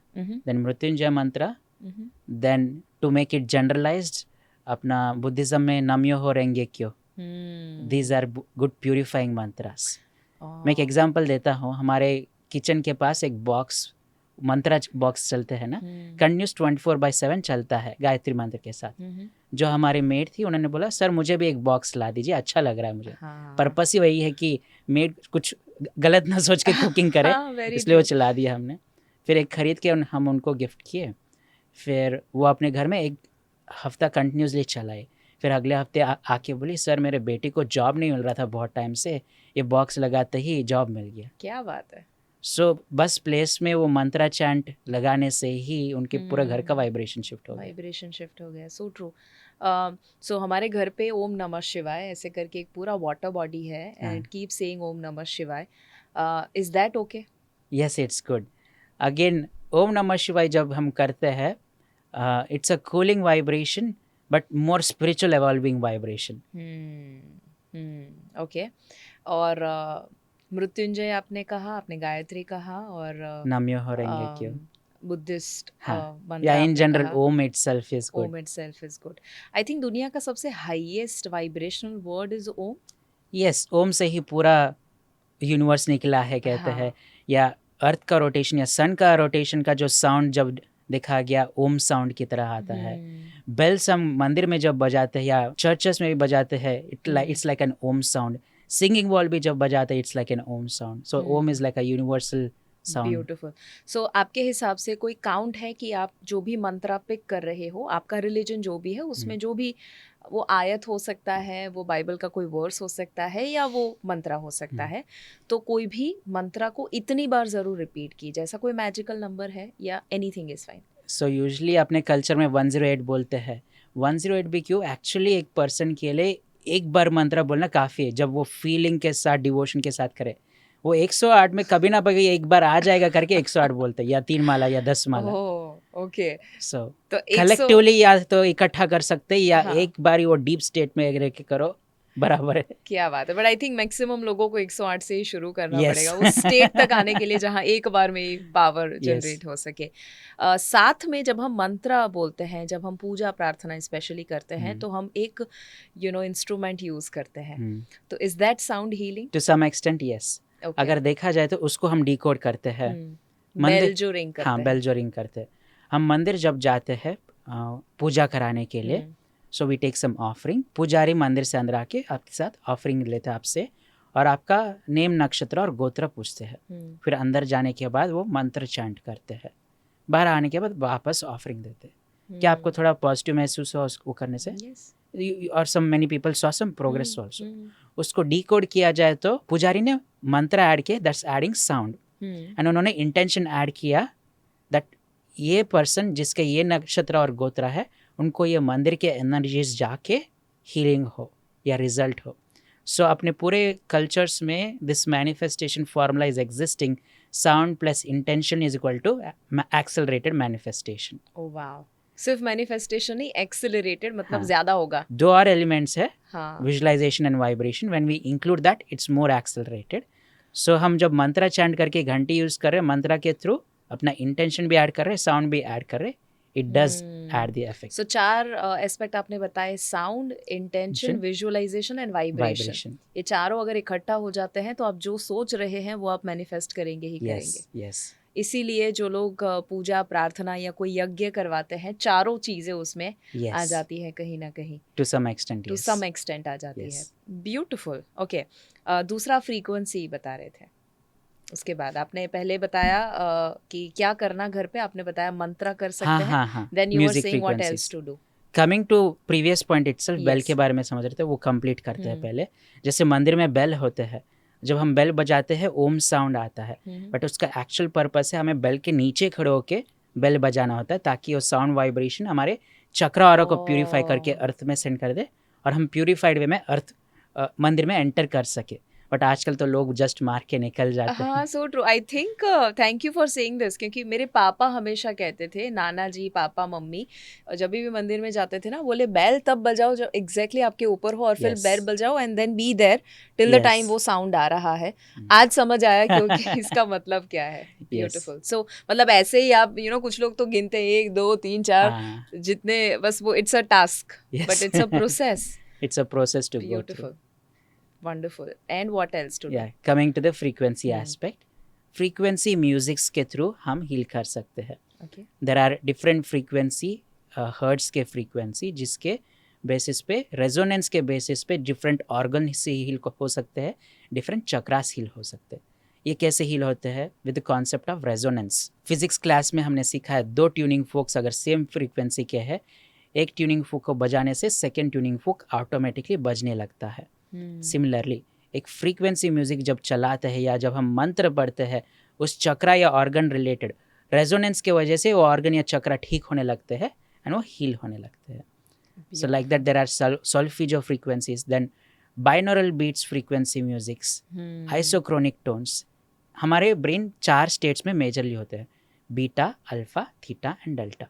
then Mrityunjay mantra, then to make it generalized, अपना बुद्धिज्म में नमयोहो रेंगेक्यो. These are good purifying mantras. मैं एक एग्जांपल देता हूँ. हमारे किचन के पास एक बॉक्स मंत्रा बॉक्स चलते हैं ना, कंटिन्यूस 24/7 चलता है गायत्री मंत्र के साथ। जो हमारे मेड थी उन्होंने बोला सर मुझे भी एक बॉक्स ला दीजिए, अच्छा लग रहा है मुझे। हाँ, पर्पस ही वही है कि मेड कुछ गलत ना सोच के कुकिंग करे, हाँ, very इसलिए वो true. चला दिया हमने। फिर एक खरीद के हम उनको गिफ्ट किए, फिर वो अपने घर में एक हफ्ता कंटिन्यूसली चलाए। फिर अगले हफ्ते आके बोली सर मेरे बेटे को जॉब नहीं मिल रहा था बहुत टाइम से, ये बॉक्स लगाते ही जॉब मिल गया। क्या बात है। सो बस प्लेस में वो मंत्रा चैंट लगाने से ही उनके पूरा घर का वाइब्रेशन शिफ्ट हो गया। वाइब्रेशन शिफ्ट हो गया, सो ट्रू। सो हमारे घर पे ओम नमः शिवाय ऐसे करके एक पूरा वाटर बॉडी है and it keep saying Om Namah Shivaya. Is that okay? Yes it's good. Again Om Namah Shivaya जब हम करते हैं, it's a cooling vibration but more spiritual evolving vibration. Okay. और मृत्युंजय आपने कहा, आपने गायत्री कहा, और नमः रेंगे क्यों, बुद्धिस्ट हाँ, मंत्र या इन आपने जनरल कहा। Om itself is good. Om itself is good. I think दुनिया का सबसे highest vibrational word is Om. Yes, Om से ही पूरा यूनिवर्स निकला है कहते हाँ। हैं, या अर्थ का रोटेशन या सन का रोटेशन का जो साउंड जब देखा गया ओम साउंड की तरह आता है। बेल्स हम मंदिर में जब बजाते हैं या चर्चेस में भी बजाते हैं, it's like an Om sound. Singing bowl भी जब बजाते हैं it's like an Om sound. So Om is like a universal sound. Beautiful. So आपके हिसाब से कोई काउंट है कि आप जो भी मंत्र पिक कर रहे हो, आपका रिलीजन जो भी है उसमें जो भी वो आयत हो सकता है, वो बाइबल का कोई वर्स हो सकता है, या वो मंत्रा हो सकता है, तो कोई भी मंत्रा को इतनी बार ज़रूर रिपीट की, जैसा कोई मैजिकल नंबर है या anything is fine? So usually अपने कल्चर में 108 बोलते हैं। 108 भी क्यों, एक्चुअली एक पर्सन के लिए एक बार मंत्र बोलना काफ़ी है, जब वो फीलिंग के साथ डिवोशन के साथ करे। वो 108 में कभी ना कभी एक बार आ जाएगा करके 108 बोलते हैं, या 3 माला या 10 माला। ओके। सो तो कलेक्टिवली या तो इकट्ठा कर सकते हैं, या हाँ। एक बार ही वो डीप स्टेट में रह के करो, बराबर है। क्या बात है। बट आई थिंक मैक्सिमम लोगों को 108 से ही शुरू करना Yes. पड़ेगा उस स्टेट तक आने के लिए जहाँ एक बार में ही पावर जनरेट हो सके। साथ में जब हम मंत्र बोलते हैं, जब हम पूजा प्रार्थना स्पेशली करते हैं, तो हम एक इंस्ट्रूमेंट यूज करते हैं। तो is that sound healing? To some extent yes. अगर देखा जाए तो उसको हम डिकोड करते हैं। बेल जो रिंग करते हाँ, हैं। बेल जो रिंग करते हैं। हम मंदिर जब जाते हैं पूजा कराने के लिए, so we take some offering. पुजारी मंदिर से अंदर आके आपके साथ ऑफरिंग लेते हैं आपसे, और आपका नेम, नक्षत्र और गोत्र पूछते हैं। फिर अंदर जाने के बाद वो मंत्र चैंट करते हैं। बाहर आने के बाद वापस ऑफरिंग देते हैं। क्या आपको थोड़ा पॉजिटिव महसूस हुआ उसको करने से? और some many people saw some progress also. उसको डिकोड किया जाए तो पुजारी ने मंत्र ऐड किया, दैट्स एडिंग साउंड, एंड उन्होंने इंटेंशन ऐड किया दैट ये पर्सन जिसके ये नक्षत्र और गोत्र है, उनको ये मंदिर के एनर्जीज जाके हीलिंग हो या रिजल्ट हो। सो अपने पूरे कल्चर्स में this manifestation formula is existing, sound plus intention is equal to accelerated manifestation. Oh wow. सिर्फ मैनिफेस्टेशन ही, एक्सेलरेटेड मतलब ज्यादा होगा। 2 और एलिमेंट्स है, हाँ। Visualisation and vibration. When we include that it's more accelerated. So हम जब मंत्र चैंट करके घंटी यूज कर रहे हैं, मंत्र के थ्रू अपना इंटेंशन भी ऐड कर रहे हैं, साउंड भी ऐड कर रहे हैं, it does add the effect. So 4 aspect आपने बताए, sound, intention, visualisation and vibration. ये चारों अगर इकट्ठा हो जाते हैं तो आप जो सोच रहे हैं वो आप मैनिफेस्ट करेंगे ही करेंगे। यस। इसीलिए जो लोग पूजा प्रार्थना या कोई यज्ञ करवाते हैं, चारों चीजें उसमें आ जाती है कहीं ना कहीं, टू सम एक्सटेंट आ जाती है। ब्यूटीफुल। ओके। दूसरा फ्रीक्वेंसी बता रहे थे, उसके बाद आपने पहले बताया कि क्या करना घर पे, आपने बताया मंत्र कर सकते हैं, then you were saying what else to do. Coming to previous point itself, bell के बारे में समझ रहे थे, वो कंप्लीट करते हैं पहले। जैसे मंदिर में बेल होते हैं, जब हम बेल बजाते हैं ओम साउंड आता है, बट उसका एक्चुअल पर्पस है हमें बेल के नीचे खड़े होके बेल बजाना होता है, ताकि वो साउंड वाइब्रेशन हमारे चक्र ऑरा को प्यूरिफाई करके अर्थ में सेंड कर दे, और हम प्यूरिफाइड वे में अर्थ मंदिर में एंटर कर सके। बट आजकल तो लोग जस्ट मार के निकल जाते हैं। हाँ, सो true. I think thank you for saying this, क्योंकि मेरे पापा हमेशा कहते थे, नाना जी, पापा, मम्मी, जब भी मंदिर में जाते थे ना, बोले बैल तब बजाओ जब एग्जैक्टली आपके ऊपर हो, और फिर बैल बजाओ and then be there till the time वो साउंड आ रहा है। आज समझ आया क्योंकि इसका मतलब क्या है। ब्यूटीफुल। सो मतलब ऐसे ही आप कुछ लोग तो गिनते 1 2 3 4 जितने, बस वो it's a task, but it's a process. It's a process to go through. Wonderful. And what else to do? Yeah, coming to the frequency aspect. Frequency musics के थ्रू हम हील कर सकते हैं. Okay. There are different frequency hertz के फ्रीक्वेंसी जिसके बेसिस पे रेजोनेंस के बेसिस पे डिफरेंट ऑर्गन से हील हो सकते हैं, डिफरेंट चक्रास हील हो सकते हैं. ये कैसे हील होते हैं? With the concept of resonance. Physics class में हमने सीखा है 2 ट्यूनिंग फोक्स अगर सेम फ्रीक्वेंसी के है, एक ट्यूनिंग फोक को बजाने से सेकेंड ट्यूनिंग फोक ऑटोमेटिकली बजने लगता है. सिमिलरली एक फ्रीक्वेंसी म्यूजिक जब चलाते हैं या जब हम मंत्र पढ़ते हैं, उस चक्रा या ऑर्गन रिलेटेड रेजोनेंस के वजह से वो ऑर्गन या चक्रा ठीक होने लगते हैं एंड वो हील होने लगते हैं. So like that there are solfeggio frequencies, then binaural beats frequency musics, isochronic tones. हमारे ब्रेन 4 स्टेट्स में मेजरली होते हैं, beta, alpha, theta and delta.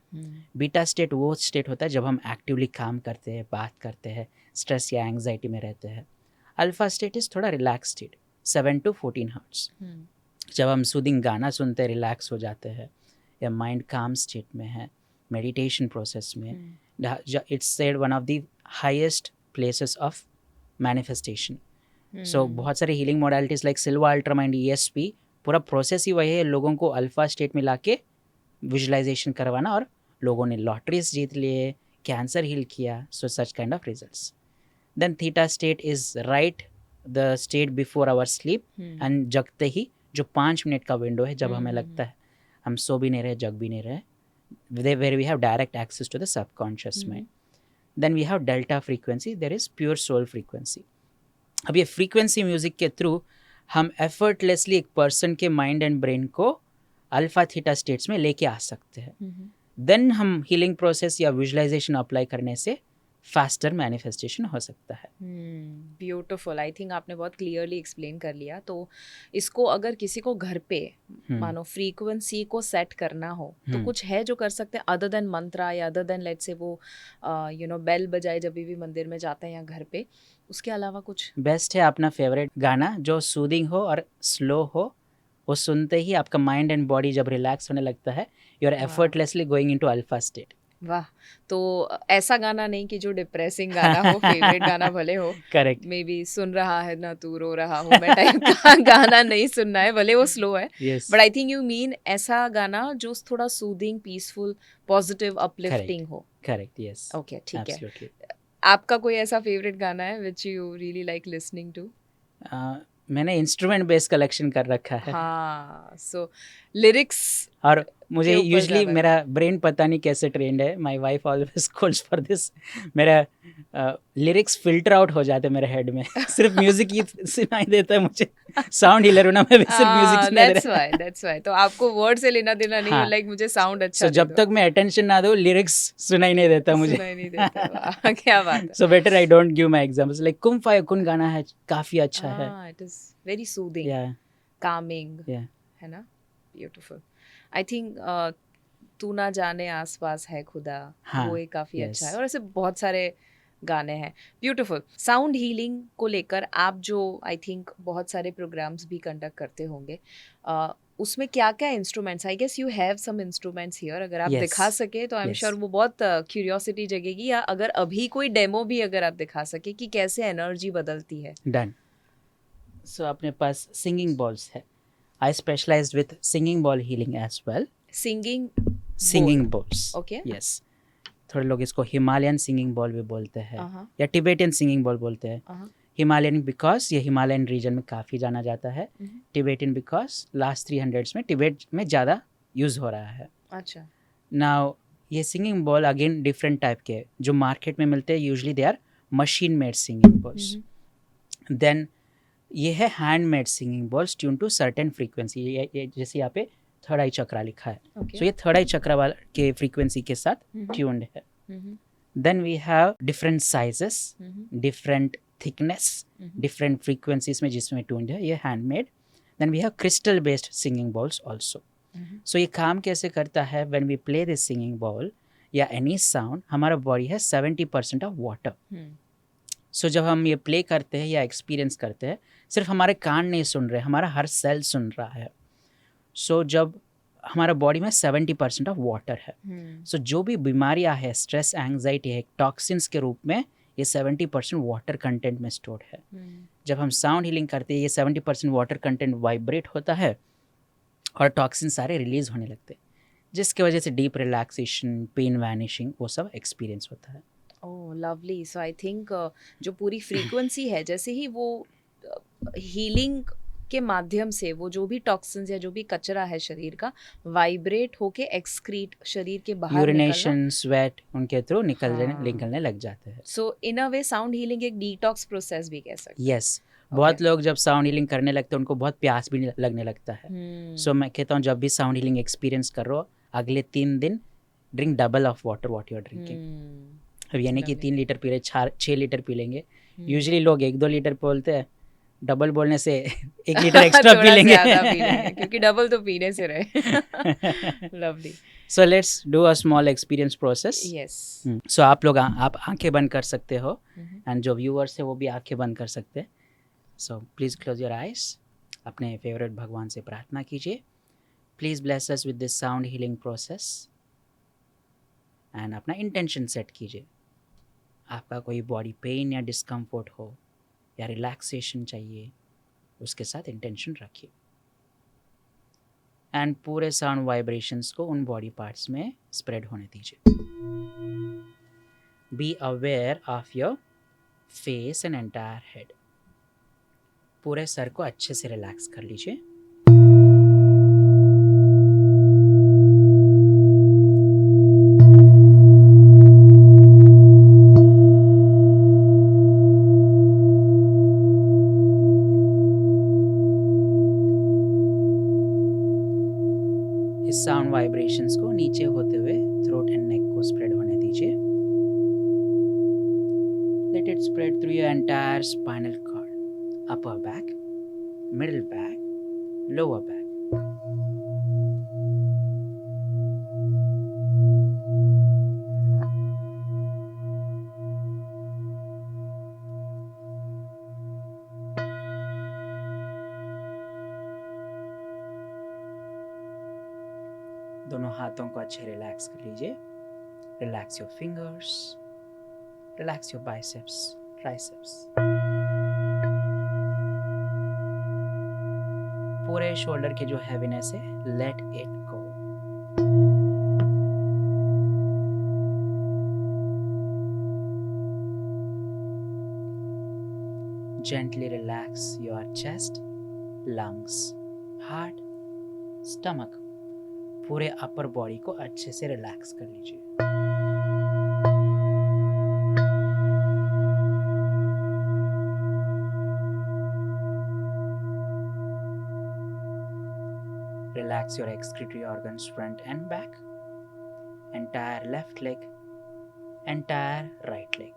Beta state वो स्टेट होता है जब हम एक्टिवली काम करते हैं, बात करते हैं, स्ट्रेस या एंग्जाइटी में रहते हैं. अल्फा स्टेट इज थोड़ा रिलैक्स स्टेट, 7 to 14 हर्ट्ज. जब हम सूदिंग गाना सुनते रिलैक्स हो जाते हैं या माइंड काम स्टेट में है, मेडिटेशन प्रोसेस में, it's said one of the highest places of manifestation. So बहुत सारे हीलिंग मोडालिटीज लाइक सिल्वा अल्ट्रामाइंड ESP, पूरा प्रोसेस ही वही है लोगों को अल्फा स्टेट में लाके विजुअलाइजेशन करवाना, और लोगों ने लॉटरीज जीत लिए, कैंसर हील किया. So such kind of results. Then theta state is right the state before our sleep, and जगते ही जो 5 मिनट का विंडो है जब हमें लगता है हम सो भी नहीं रहे, जग भी नहीं रहे, where we have direct access to the subconscious mind. Then we have delta frequency, there is pure soul frequency. अब ये frequency music के थ्रू हम effortlessly एक person के mind and brain को अल्फा थीटा स्टेट्स में लेके आ सकते हैं. Then हम healing process या visualization अप्लाई करने से फास्टर मैनिफेस्टेशन हो सकता है. ब्यूटिफुल. आई थिंक आपने बहुत क्लियरली एक्सप्लेन कर लिया. तो इसको अगर किसी को घर पे मानो फ्रीक्वेंसी को सेट करना हो तो कुछ है जो कर सकते हैं अदर देन मंत्रा या अदर देन लेट्स से वो बेल बजाए जब भी मंदिर में जाते हैं या घर पे, उसके अलावा कुछ? बेस्ट है अपना फेवरेट गाना जो सूदिंग हो और स्लो हो, वो सुनते ही आपका माइंड एंड बॉडी जब रिलैक्स होने लगता है, you are effortlessly going into alpha state. वाह. तो ऐसा गाना नहीं कि जो डिप्रेसिंग गाना हो, फेवरेट गाना भले हो, करेक्ट, मे बी सुन रहा है ना तू रो रहा हो मैं टाइप का गाना नहीं सुनना है, भले वो स्लो है, but I think you mean ऐसा गाना जो थोड़ा सूदिंग, पीसफुल, पॉजिटिव, अपलिफ्टिंग हो. Correct, yes. ओके, ठीक है. आपका कोई ऐसा फेवरेट गाना है which you really like listening to? मैंने इंस्ट्रूमेंट बेस कलेक्शन कर रखा है. हाँ, सो लिरिक्स, और मुझे यूजली मेरा ब्रेन पता नहीं कैसे ट्रेंड है, my wife always calls for this, मेरा लिरिक्स फिल्टर आउट हो जाते हैं मेरे हेड में. सिर्फ म्यूजिक ही सुनाई देता है मुझे, साउंड हीलर हूं ना मैं, सिर्फ म्यूजिक सुनाई दे रहा है. That's why. तो आपको वर्ड से लेना देना नहीं, लाइक मुझे साउंड अच्छा. So जब तक मैं अटेंशन ना दूं लिरिक्स सुनाई नहीं देता मुझे. सुनाई नहीं देता. क्या बात है. So better I don't give my examples. Like कुम फाया कुन गाना है, काफी अच्छा है. It is very soothing, calming, है ना. ब्यूटीफुल. आई थिंक तू ना जाने आसपास है खुदा, वो एक काफ़ी अच्छा है, और ऐसे बहुत सारे गाने हैं. ब्यूटीफुल. साउंड हीलिंग को लेकर आप जो आई थिंक बहुत सारे प्रोग्राम्स भी कंडक्ट करते होंगे, उसमें क्या क्या instruments, I guess you have some instruments here, अगर आप दिखा सके तो आई एम श्योर वो बहुत क्यूरियोसिटी जगेगी, या अगर अभी कोई डेमो भी अगर आप दिखा सके कि कैसे एनर्जी बदलती है. डन. सो अपने पास सिंगिंग बॉल्स है. I specialized with singing ball healing as well. Singing balls. Okay. Yes. थोड़े लोग इसको हिमालयन सिंगिंग बॉल भी बोलते हैं, या टिबेटियन सिंगिंग बॉल बोलते हैं. हिमालयन बिकॉज ये हिमालयन रीजन में काफ़ी जाना जाता है. टिबेटियन बिकॉज लास्ट 300s में टिबेट में ज़्यादा यूज़ हो रहा है. अच्छा. नाउ ये singing bowl again different type के जो मार्केट में मिलते हैं, usually they are machine made singing bowls. Then ये है handmade singing bowls tune to certain frequency. ये जैसे यहाँ पे थर्ड आई चक्रा लिखा है, सो ये थर्ड आई चक्रा वाला के फ्रीक्वेंसी के साथ ट्यून्ड है. Then we have different sizes, different thickness, different frequencies में जिसमें ट्यून्ड है, ये handmade. Then we have crystal based singing bowls also. So ये काम कैसे करता है, when we play this singing bowl या एनी साउंड, हमारा बॉडी है 70% ऑफ वाटर. सो जब हम ये प्ले करते हैं या एक्सपीरियंस करते हैं, सिर्फ हमारे कान नहीं सुन रहे, हमारा हर सेल सुन रहा है. सो जब हमारा बॉडी में 70% ऑफ वाटर है, सो जो भी बीमारियां है, स्ट्रेस, एंग्जाइटी है, टॉक्सिन्स के रूप में ये 70% वाटर कंटेंट में स्टोर्ड है. जब हम साउंड हीलिंग करते हैं, ये 70% वाटर कंटेंट वाइब्रेट होता है, और टॉक्सिन सारे रिलीज होने लगते हैं, जिसकी वजह से डीप रिलैक्सेशन, पेन वैनिशिंग, वो सब एक्सपीरियंस होता है। ओह लवली। सो आई थिंक जो पूरी फ्रीक्वेंसी है, जैसे ही वो हीलिंग के माध्यम से वो जो भी टॉक्सिन्स या जो भी कचरा है शरीर का वाइब्रेट होके एक्सक्रीट शरीर के बाहर निकलना। यूरिनेशन, स्वेट उनके थ्रू हाँ। निकलने लग जाते हैं। सो in a way sound healing एक डिटॉक्स प्रोसेस भी कह सकते हैं। यस, बहुत लोग जब साउंड हीलिंग करने लगते हैं उनको बहुत प्यास भी लगने लगता है। सो मैं कहता हूँ जब भी साउंड हीलिंग एक्सपीरियंस करो, अगले 3 दिन drink double of water what you are drinking. अब यानी कि 3 लीटर पी रहे 6 लीटर पी लेंगे। यूजुअली लोग 1-2 लीटर बोलते हैं, डबल बोलने से 1 लीटर एक्स्ट्रा पी लेंगे। ज्यादा पी लेंगे क्योंकि डबल तो पीने से रहे। Lovely. So let's do a small experience process. Yes. So आप लोग आप आंखें बंद कर सकते हो, एंड जो व्यूअर्स है वो भी आंखें बंद कर सकते हैं। So please close your eyes. अपने फेवरेट भगवान से प्रार्थना कीजिए, please bless us with this sound healing process, and अपना इंटेंशन सेट कीजिए। आपका कोई बॉडी पेन या डिस्कम्फर्ट हो या रिलैक्सेशन चाहिए, उसके साथ इंटेंशन रखिए, एंड पूरे साउंड वाइब्रेशंस को उन बॉडी पार्ट्स में स्प्रेड होने दीजिए। Be aware of your face and entire head. पूरे सर को अच्छे से रिलैक्स कर लीजिए। इस साउंड वाइब्रेशंस को नीचे होते हुए थ्रोट एंड नेक को स्प्रेड होने दीजिए। Let it spread through your entire spinal cord, upper back, middle back, lower back. दोनों हाथों को अच्छे रिलैक्स कर लीजिए। Relax your fingers, relax your biceps, triceps. पूरे शोल्डर की जो हैवीनेस है, let it go. Gently relax your chest, lungs, heart, stomach. पूरे अपर बॉडी को अच्छे से रिलैक्स कर लीजिए। Relax your excretory organs front and back, entire left leg, entire right leg.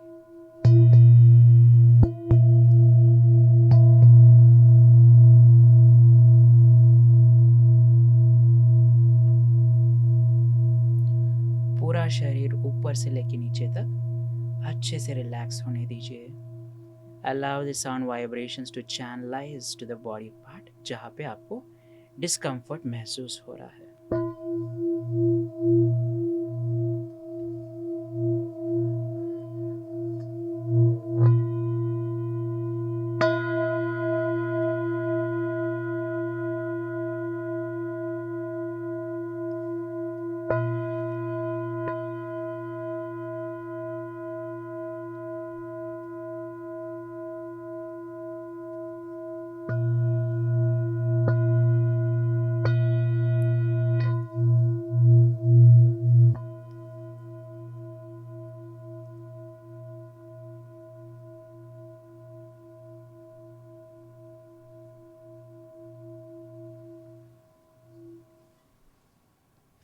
पूरा शरीर ऊपर से लेके नीचे तक अच्छे से रिलैक्स होने दीजिए। Allow the sound vibrations to channelize to the body part जहाँ पे आपको डिस्कम्फर्ट महसूस हो रहा है।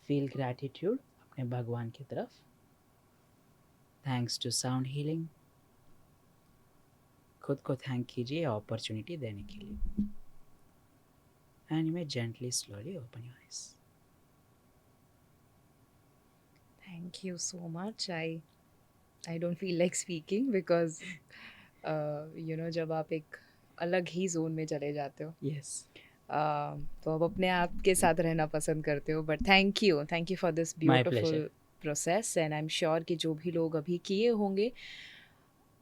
फील ग्रैटिट्यूड अपने भगवान की तरफ। Thanks to sound healing. खुद को थैंक कीजिए अपॉर्चुनिटी देने के लिए। And you may gently slowly open your eyes. Thank you so much. I don't feel like speaking because जब आप एक अलग ही जोन में चले जाते हो, यस, तो अब अपने आप के साथ रहना पसंद करते हो। But thank you for this beautiful pleasure. Process, and I am sure कि जो भी लोग अभी किए होंगे,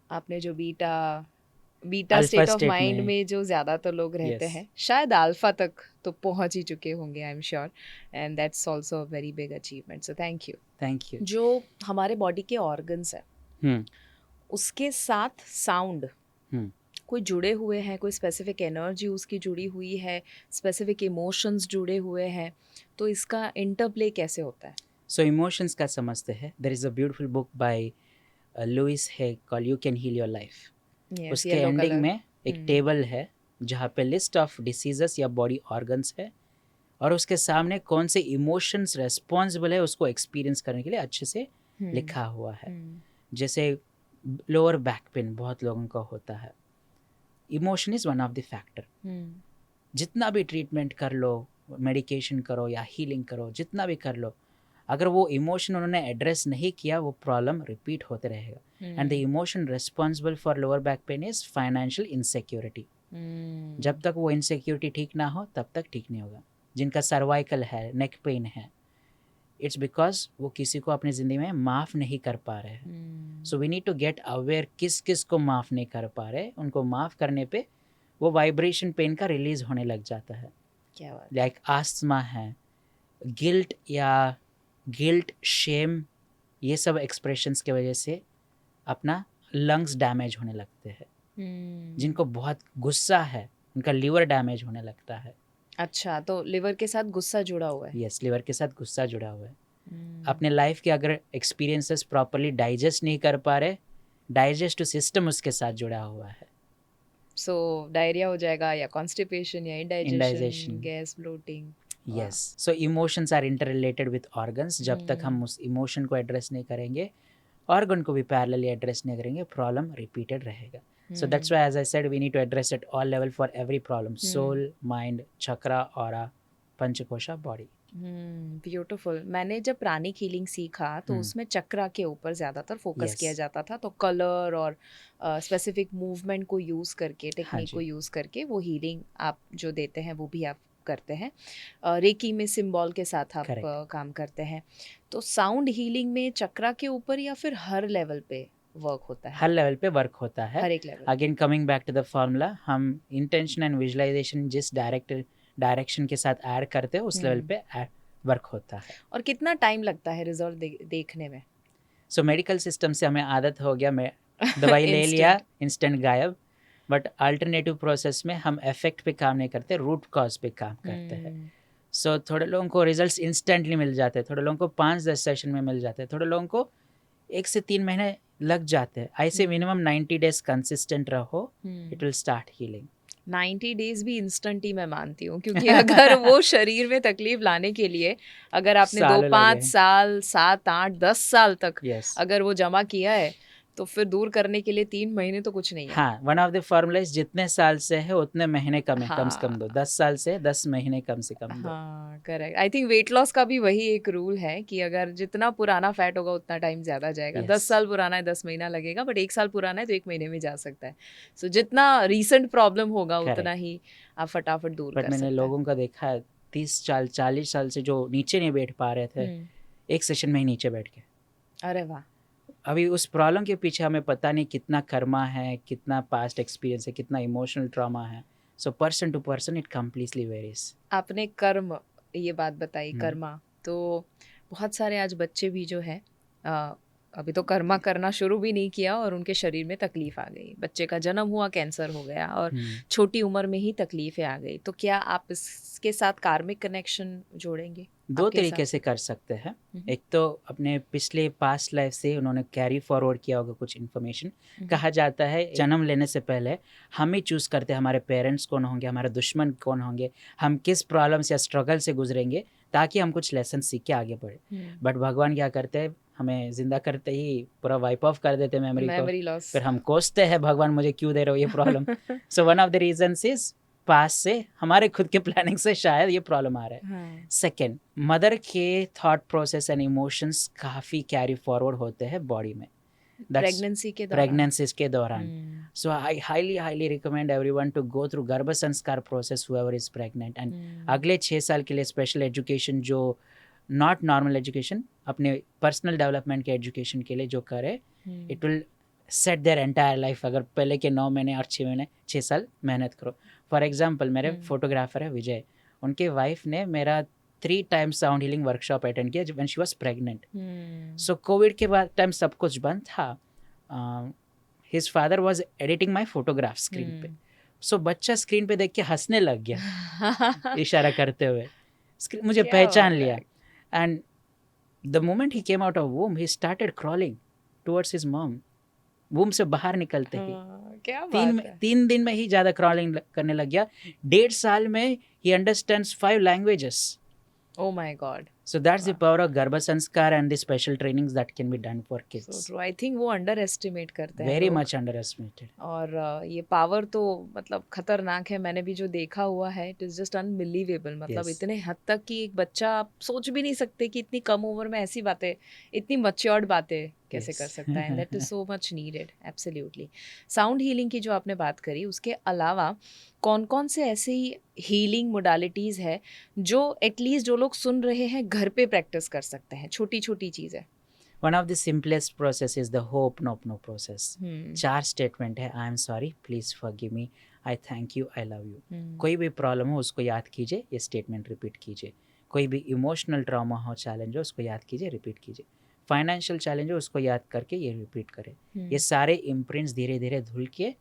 आपने जो beta beta alpha state of state mind में। में जो ज़्यादातर लोग रहते यस, हैं, शायद अल्फा तक तो पहुंच ही चुके होंगे, I am sure, and that's also a very big achievement, so thank you. Thank you. जो हमारे बॉडी के ऑर्गन्स है, हम्म उसके साथ साउंड हम्म कोई जुड़े हुए हैं, कोई स्पेसिफिक एनर्जी उसकी जुड़ी हुई है, स्पेसिफिक इमोशंस जुड़े हुए हैं, तो इसका इंटरप्ले कैसे होता है? सो इमोशंस का समझते हैं। There is a beautiful book by Louise Hay call you can heal your life. Yes, उसके येलो एंडिंग कलर। में एक टेबल है जहाँ पे लिस्ट ऑफ डिसीजेस या बॉडी ऑर्गन्स है, और उसके सामने कौन से इमोशंस रेस्पॉन्सिबल है उसको एक्सपीरियंस करने के लिए अच्छे से लिखा हुआ है। जैसे लोअर बैक पेन बहुत लोगों का होता है, emotion is one of the factor. जितना भी ट्रीटमेंट कर लो, मेडिकेशन करो या हीलिंग करो, जितना भी कर लो, अगर वो इमोशन उन्होंने एड्रेस नहीं किया वो प्रॉब्लम रिपीट होते रहेगा। And the emotion responsible for lower back pain is financial insecurity. जब तक वो इनसिक्योरिटी ठीक ना हो तब तक ठीक नहीं होगा। जिनका सर्वाइकल है, नेक पेन है, इट्स बिकॉज वो किसी को अपनी ज़िंदगी में माफ़ नहीं कर पा रहे हैं। So we need to get aware किस किस को माफ़ नहीं कर पा रहे। उनको माफ़ करने पे वो वाइब्रेशन पेन का रिलीज होने लग जाता है। क्या बात। लाइक आस्थमा है, गिल्ट, शेम, ये सब एक्सप्रेशंस की वजह से अपना लंग्स डैमेज होने लगते हैं। जिनको बहुत गुस्सा है उनका लिवर डैमेज होने लगता है। अच्छा, तो लिवर के साथ गुस्सा जुड़ा हुआ है? यस, लिवर के साथ गुस्सा जुड़ा हुआ है। अपने लाइफ के अगर एक्सपीरियंसेस प्रॉपरली डाइजेस्ट नहीं कर पा रहे, डाइजेस्टिव सिस्टम उसके साथ जुड़ा हुआ है। सो डायरिया हो जाएगा, या कॉन्स्टिपेशन, या indigestion, Indigestion. Gas, bloating. Yes, so emotions are inter related with organs. जब तक हम उस इमोशन को एड्रेस नहीं करेंगे, ऑर्गन को भी पैरेलली एड्रेस नहीं करेंगे, प्रॉब्लम रिपीटेड रहेगा। So that's why, as I said, we need to address at all level for every problem: soul, mind, chakra, aura, panchakosha, body. Beautiful. मैंने जब प्राणिक हीलिंग सीखा तो उसमें चक्रा के ऊपर ज़्यादातर फोकस Yes. किया जाता था, तो कलर और स्पेसिफिक मूवमेंट को यूज़ करके, हाँ टेक्निक जी। को यूज़ करके वो हीलिंग आप जो देते हैं वो भी आप करते हैं। रेकी में सिंबल के साथ आप Correct. काम करते हैं। तो साउंड हीलिंग में चक्रा के ऊपर या फिर हर लेवल पे वर्क होता है? हर लेवल पे वर्क होता है। हर एक level. Again coming back to the formula, हम इंटेंशन एंड विजुअलाइजेशन जिस डायरेक्शन के साथ ऐड करते हैं उस लेवल पे वर्क होता है। और कितना टाइम लगता है रिजल्ट देखने में? सो मेडिकल सिस्टम से हमें आदत हो गया, मैं दवाई ले लिया, इंस्टेंट गायब। बट अल्टरनेटिव प्रोसेस में हम इफेक्ट पे काम नहीं करते, रूट कॉज पे काम करते हैं। सो थोड़े लोगों को रिजल्ट्स इंस्टेंटली मिल जाते हैं, थोड़े लोगों को 5-10 सेशन में मिल जाते हैं, थोड़े लोगों को 1 से 3 महीने लग जाते हैं। ऐसे मिनिमम 90 डेज कंसिस्टेंट रहो, it will start healing. 90 days भी इंस्टेंट ही मैं मानती हूँ, क्योंकि अगर वो शरीर में तकलीफ लाने के लिए अगर आपने 2, सालों 5 लगे। साल, 7, 8, 10 साल तक यस, अगर वो जमा किया है, तो फिर दूर करने के लिए 3 महीने तो कुछ नहीं है। हाँ, वन ऑफ द फॉर्मूलाज जितने साल से है उतने महीने कम है, कम से कम हाँ। 2, 10 साल से 10 महीने कम से कम 2। हाँ, correct. I think weight loss का भी वही एक रूल है कि अगर जितना पुराना फैट होगा उतना टाइम ज़्यादा जाएगा। 10 Yes. साल पुराना है 10 महीना लगेगा, बट 1 साल पुराना है तो 1 महीने में जा सकता है। सो जितना रीसेंट प्रॉब्लम होगा Correct. उतना ही आप फटाफट दूर बट कर मैंने सकते हैं। लोगों का देखा है 30 साल 40 साल से जो नीचे नहीं बैठ पा रहे थे, एक सेशन में ही नीचे बैठ के। अरे वाह। अभी उस प्रॉब्लम के पीछे हमें पता नहीं कितना कर्मा है, कितना पास्ट एक्सपीरियंस है, कितना इमोशनल ट्रॉमा है। So person to person it completely varies. आपने कर्म, ये बात बताई, कर्मा, तो बहुत सारे आज बच्चे भी जो है अभी तो कर्मा करना शुरू भी नहीं किया और उनके शरीर में तकलीफ आ गई। बच्चे का जन्म हुआ, कैंसर हो गया, और छोटी उम्र में ही तकलीफें आ गई। तो क्या आप इसके साथ कार्मिक कनेक्शन जोड़ेंगे? 2 तरीके से कर सकते हैं। एक तो अपने पिछले पास्ट लाइफ से उन्होंने कैरी फॉरवर्ड किया होगा कुछ इन्फॉर्मेशन। कहा जाता है जन्म लेने से पहले हम ही चूज़ करते हैं हमारे पेरेंट्स कौन होंगे, हमारे दुश्मन कौन होंगे, हम किस प्रॉब्लम्स या स्ट्रगल से गुजरेंगे, ताकि हम कुछ लेसन सीख के आगे बढ़े। बट भगवान क्या करते हैं, हमें जिंदा करते ही पूरा वाइप ऑफ कर देते हैं मेमोरी को। फिर हम कोसते हैं, भगवान मुझे क्यों दे रहे हो ये problem. So one of the reasons is pass से हमारे खुद के प्लानिंग से शायद ये प्रॉब्लम आ रहा है। सेकंड, मदर के थॉट प्रोसेस एंड इमोशंस काफ़ी कैरी फॉरवर्ड होते हैं बॉडी में प्रेगनेंसीज के दौरान। So I highly recommend everyone to go through Garbh Sanskar process whoever is pregnant. And अगले 6 साल के लिए स्पेशल एजुकेशन, जो नॉट नॉर्मल एजुकेशन, अपने पर्सनल डेवलपमेंट के एजुकेशन के लिए जो करे, it will set their entire life. अगर पहले के 9 महीने और 6 महीने 6 साल मेहनत करो। फॉर एग्जांपल मेरे फोटोग्राफर है विजय, उनके वाइफ ने मेरा 3 times sound healing workshop attend किया when she was pregnant. So Covid के बाद टाइम सब कुछ बंद था। His father was editing my photograph screen पे। सो बच्चा स्क्रीन पे देख के हंसने लग गया इशारा करते हुए, मुझे पहचान लिया। And the moment he came out of womb he started crawling towards his mom. Womb से बाहर निकलते ही क्या बात है। 3 दिन में ही ज़्यादा क्रॉलिंग करने लग गया। 1.5 साल में he understands 5 languages. Oh my God. So that's the power of Garbha Sanskar and the special trainings that can be done for kids. So true. I think वो underestimate करते हैं Very लोग। much underestimated. और ये पावर तो मतलब खतरनाक है। मैंने भी जो देखा हुआ है, इट इज जस्ट अनबिलीवेबल। मतलब Yes. इतने हद तक कि एक बच्चा, आप सोच भी नहीं सकते कि इतनी कम उम्र में ऐसी बातें, इतनी मैच्योर्ड बातें कैसे Yes. कर सकता है। That is so much needed. Absolutely. Sound healing की जो आपने बात करी, उसके अलावा कौन कौन से ऐसे हीलिंग मोडालिटीज़ है जो एटलीस्ट जो लोग सुन रहे हैं घर पे प्रैक्टिस कर सकते हैं? छोटी छोटी चीज़ें। One of the simplest process is the Ho'oponopono process. 4 statement है। I am sorry, please forgive me, I thank you, I love you. कोई भी प्रॉब्लम हो उसको याद कीजिए, ये स्टेटमेंट रिपीट कीजिए। कोई भी इमोशनल ट्रॉमा हो, चैलेंज हो, उसको याद कीजिए, रिपीट कीजिए। फाइनेंशियल चैलेंज हो, उसको याद करके ये रिपीट करें। ये सारे इम्प्रिंट्स धीरे धीरे धुल के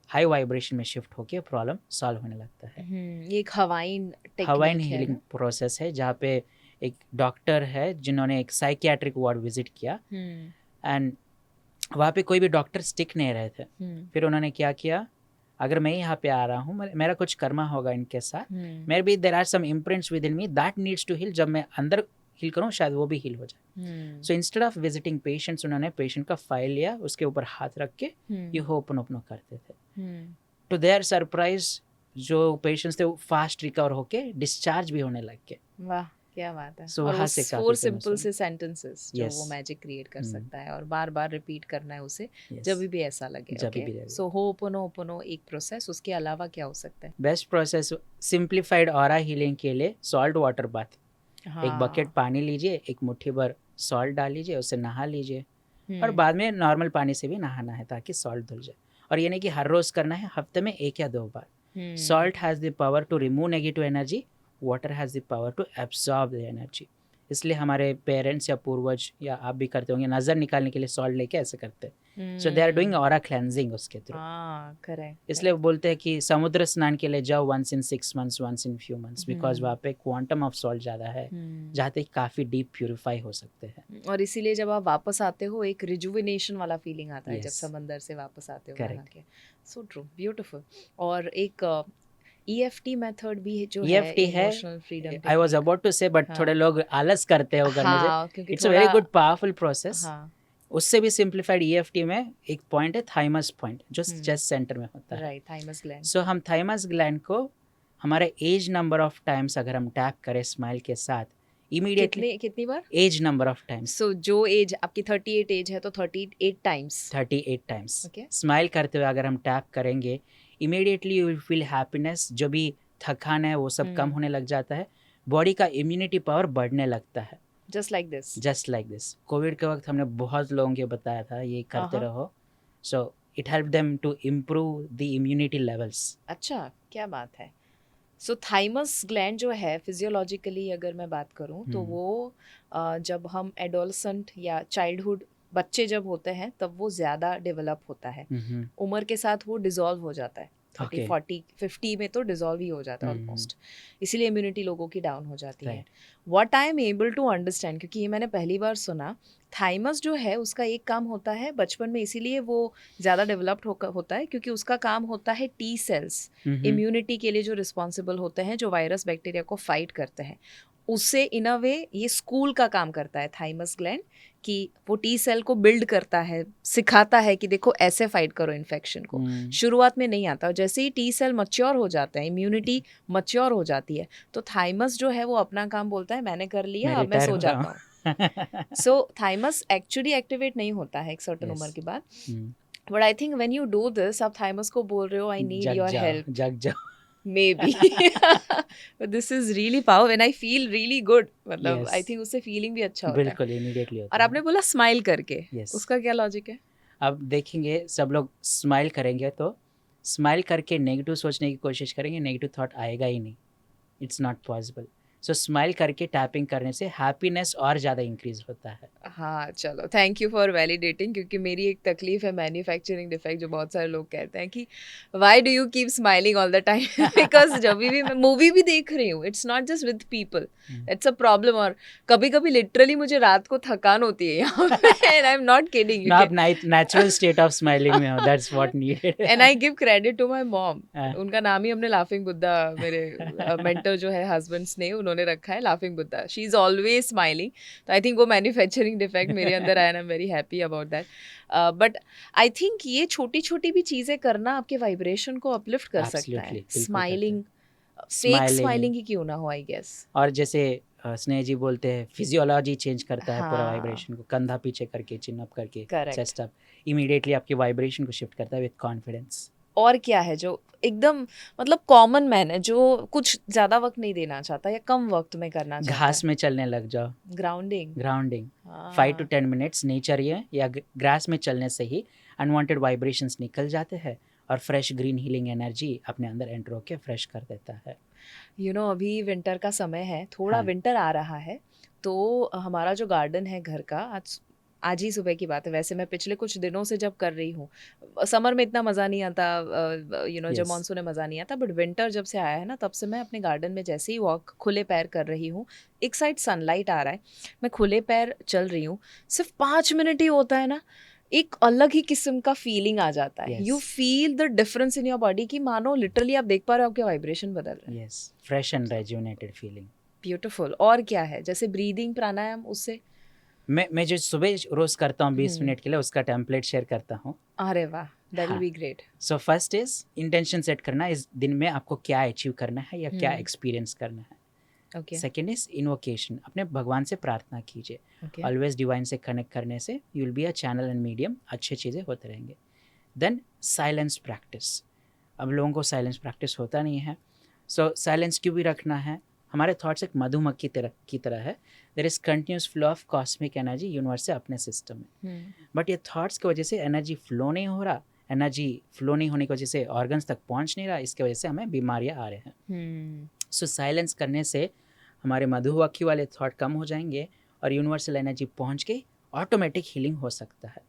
हाई वाइब्रेशन में शिफ्ट होके प्रॉब्लम सॉल्व होने लगता है। ये एक हवाइन हीलिंग प्रोसेस है जहाँ पे एक डॉक्टर है जिन्होंने एक साइकियाट्रिक वार्ड विजिट किया एंड वहाँ पे कोई भी डॉक्टर स्टिक नहीं रहे थे। फिर उन्होंने क्या किया, अगर मैं यहाँ पे आ रहा हूँ, मेरा कुछ कर्मा होगा इनके साथ, मेरे भी there are some imprints within me that needs to heal. जब मैं अंदर हील करूँ शायद वो भी हील हो जाए। So instead of visiting patients, उन्होंने पेशेंट का फाइल लिया, उसके ऊपर हाथ रख के ये होपनोपनो करते थे। टू देयर सरप्राइज जो पेशेंट्स थे वो फास्ट रिकवर होके डिस्चार्ज भी होने लग गए। वाह, क्या बात है। So, और वहाँ वो से काफी 4 famous सिंपल हुआ। से सेंटेंसेस जो Yes. वो मैजिक क्रिएट कर सकता है और बार बार रिपीट करना है उसे Yes. जब भी ऐसा लगे। जब भी लगे। सो होपोनोपोनो एक प्रोसेस, उसके अलावा क्या हो सकता है? Best process simplified aura healing के लिए सॉल्ट वाटर बाथ। एक बकेट पानी लीजिए, एक मुट्ठी भर सॉल्ट डाल लीजिए, उससे नहा लीजिए और बाद में नॉर्मल पानी से भी नहाना है ताकि सॉल्ट धुल जाए। और ये नहीं कि हर रोज करना है, हफ्ते में 1 या 2 बार। Salt has the power to remove negative energy, water has the power to absorb the energy. इसलिए हमारे पेरेंट्स या पूर्वज या आप भी करते होंगे, नज़र निकालने के लिए सॉल्ट लेके ऐसे करते हैं। So they are doing aura cleansing उसके थ्रू। करेक्ट। इसलिए बोलते हैं कि समुद्र स्नान के लिए जाओ once in 6 months, once in few months, because वहाँ पे क्वांटम ऑफ सॉल्ट ज़्यादा है जहाँ तक काफ़ी डीप प्यूरिफाई हो सकते हैं। और इसीलिए जब आप वापस आते हो एक रिजुविनेशन वाला फीलिंग आता है जब Yes. समंदर से वापस आते हो Correct. वहाँ के। So true, beautiful. और एक EFT मेथड भी है जो EFT है, emotional freedom. I was about to say, but थोड़े लोग आलस करते हैं वो करने से। क्योंकि it's a very good powerful process. हाँ, उससे भी सिंप्लीफाइड EFT में एक पॉइंट है थाइमस पॉइंट जो चेस्ट सेंटर में होता है। Right, thymus gland. सो हम थाइमस ग्लैंड को हमारे एज नंबर ऑफ टाइम्स अगर हम टैप करें स्माइल के साथ, इमीडिएटली कितनी बार? As number of times. So जो एज आपकी 38 एज है तो 38 टाइम्स। 38 times Okay. स्माइल करते हुए अगर हम टैप करेंगे, immediately you will feel happiness. जो भी थकान है वो सब कम होने लग जाता है, बॉडी का इम्यूनिटी पावर बढ़ने लगता है। Just like this. Just like this. Covid के वक्त हमने बहुत लोगों को बताया था ये करते रहो, so it help them to improve the immunity levels. अच्छा, क्या बात है। सो थाइमस ग्लैंड जो है फिजियोलॉजिकली अगर मैं बात करूं तो वो जब हम एडोलसेंट या चाइल्डहुड बच्चे जब होते हैं तब वो ज़्यादा डेवलप होता है। उम्र के साथ वो डिसॉल्व हो जाता है। 30, 40, 50 में तो डिसॉल्व ही हो जाता है ऑलमोस्ट। इसीलिए इम्यूनिटी लोगों की डाउन हो जाती है। What I am able to understand, क्योंकि ये मैंने पहली बार सुना, थाइमस जो है उसका एक काम होता है बचपन में, इसीलिए वो ज़्यादा डेवलप्ड होता है क्योंकि उसका काम होता है T सेल्स इम्यूनिटी के लिए जो रिस्पॉन्सिबल होते हैं, जो वायरस बैक्टीरिया को फाइट करते हैं। उससे इन अ वे ये स्कूल का काम करता है थाइमस ग्लैंड, कि वो T सेल को बिल्ड करता है, सिखाता है कि देखो ऐसे फाइट करो इन्फेक्शन को। शुरुआत में नहीं आता, जैसे ही T सेल मच्योर हो जाता है, इम्यूनिटी मच्योर हो जाती है, तो थाइमस जो है वो अपना काम बोलता है मैंने कर लिया, अब मैं सो जाता हूँ। सो थाइमस एक्चुअली एक्टिवेट नहीं होता है एक सर्टेन उम्र के बाद। But I think when you do this, आप थाइमस को बोल रहे हो आई नीड योर हेल्प। जग जाओ। Maybe. But this is really power and I feel really good. मतलब Yes. I think उससे फीलिंग भी अच्छा होता है। बिल्कुल इमीडिएटली होता और है। आपने बोला स्माइल करके, Yes. उसका क्या लॉजिक है? अब देखेंगे सब लोग स्माइल करेंगे तो स्माइल करके नेगेटिव सोचने की कोशिश करेंगे, नेगेटिव थॉट आएगा ही नहीं, it's not possible. So smile करके टैपिंग करने से हैप्पीनेस और ज़्यादा इंक्रीज होता है। हाँ, चलो थैंक यू फॉर वैलिडेटिंग, क्योंकि मेरी एक तकलीफ है मैन्युफैक्चरिंग डिफेक्ट, जो बहुत सारे लोग कहते हैं कि why do you keep smiling all the time because जब भी मैं मूवी भी देख रही हूँ, it's not just with people, it's a problem. और कभी कभी लिटरली मुझे रात को थकान होती है यहाँ पे and I am not kidding, ना आप नेचुरल स्टेट ऑफ स्माइलिंग में हो, that's what needed. And I give credit to my mom. हाँ। उनका नाम ही हमने लाफिंग बुद्धा, मेरे मेंटर जो है हस्बैंड्स ने, उन्होंने रखा है laughing Buddha. She is always smiling. तो आई थिंक वो मैन्युफैक्चरिंग डिफेक्ट मेरे अंदर आया, and I am very happy about that. But I think ये छोटी छोटी भी चीज़ें करना आपके वाइब्रेशन को अपलिफ्ट कर सकता Absolutely, है। बिल्कुल करता है। Smiling, fake Smiling। स्माइलिंग ही क्यों ना हो, आई गेस। और जैसे स्नेह जी बोलते हैं फिजियोलॉजी चेंज करता है पूरा हाँ, वाइब्रेशन को, कंधा पीछे करके, चिन अप करके, करेक्ट। चेस्ट अप, इमीडिएटली आपके वाइब्रेशन को शिफ्ट करता है विद कॉन्फिडेंस। और क्या है जो एकदम मतलब कॉमन मैन है, जो कुछ ज़्यादा वक्त नहीं देना चाहता या कम वक्त में करना चाहता घास में चलने लग जाओ, है? ग्राउंडिंग। ग्राउंडिंग, हाँ, 5 to 10 मिनट्स नेचर ये या ग्रास में चलने से ही अनवांटेड वाइब्रेशंस निकल जाते हैं और फ्रेश ग्रीन हीलिंग एनर्जी अपने अंदर एंटर होकर फ्रेश कर देता है। यू नो अभी विंटर का समय है, थोड़ा हाँ। विंटर आ रहा है, तो हमारा जो गार्डन है घर का, आज ही सुबह की बात है, वैसे मैं पिछले कुछ दिनों से जब कर रही हूँ, समर में इतना मज़ा नहीं आता, यू नो जब Yes. मानसून में मज़ा नहीं आता, बट विंटर जब से आया है ना, तब से मैं अपने गार्डन में जैसे ही वॉक खुले पैर कर रही हूँ, एक साइड सनलाइट आ रहा है, मैं खुले पैर चल रही हूँ, सिर्फ 5 मिनट ही होता है ना, एक अलग ही किस्म का फीलिंग आ जाता है। Yes. You feel the difference in your body, कि मानो लिटरली आप देख पा रहे हो आपके वाइब्रेशन बदल रहे हैं। Yes, fresh and rejuvenated feeling. Beautiful. और क्या है, जैसे ब्रीदिंग प्राणायाम, उससे मैं जो सुबह रोज करता हूँ 20 हम्म। मिनट के लिए, उसका टेम्पलेट शेयर करता हूँ। अरे वाह, दैट विल हाँ। Be great. So first is intention set करना, इस दिन में आपको क्या अचीव करना है या क्या हम्म। एक्सपीरियंस करना है। ओके सेकेंड इज इन्वोकेशन, अपने भगवान से प्रार्थना कीजिए। ओके ऑलवेज डिवाइन से कनेक्ट करने से you will be a channel and medium, अच्छी चीज़ें होते रहेंगे। देन साइलेंस प्रैक्टिस, अब लोगों को साइलेंस प्रैक्टिस होता नहीं है, सो साइलेंस क्यों भी रखना है। हमारे थॉट्स एक मधुमक्खी की तरह है, there is continuous flow of cosmic energy universe से अपने सिस्टम में, बट ये थॉट्स की वजह से एनर्जी फ्लो नहीं हो रहा, एनर्जी फ्लो नहीं होने की वजह से ऑर्गन्स तक पहुंच नहीं रहा, इसके वजह से हमें बीमारियां आ रहे हैं। सो साइलेंस करने से हमारे मधुमक्खी वाले थॉट कम हो जाएंगे और यूनिवर्सल एनर्जी पहुंच के ऑटोमेटिक हीलिंग हो सकता है।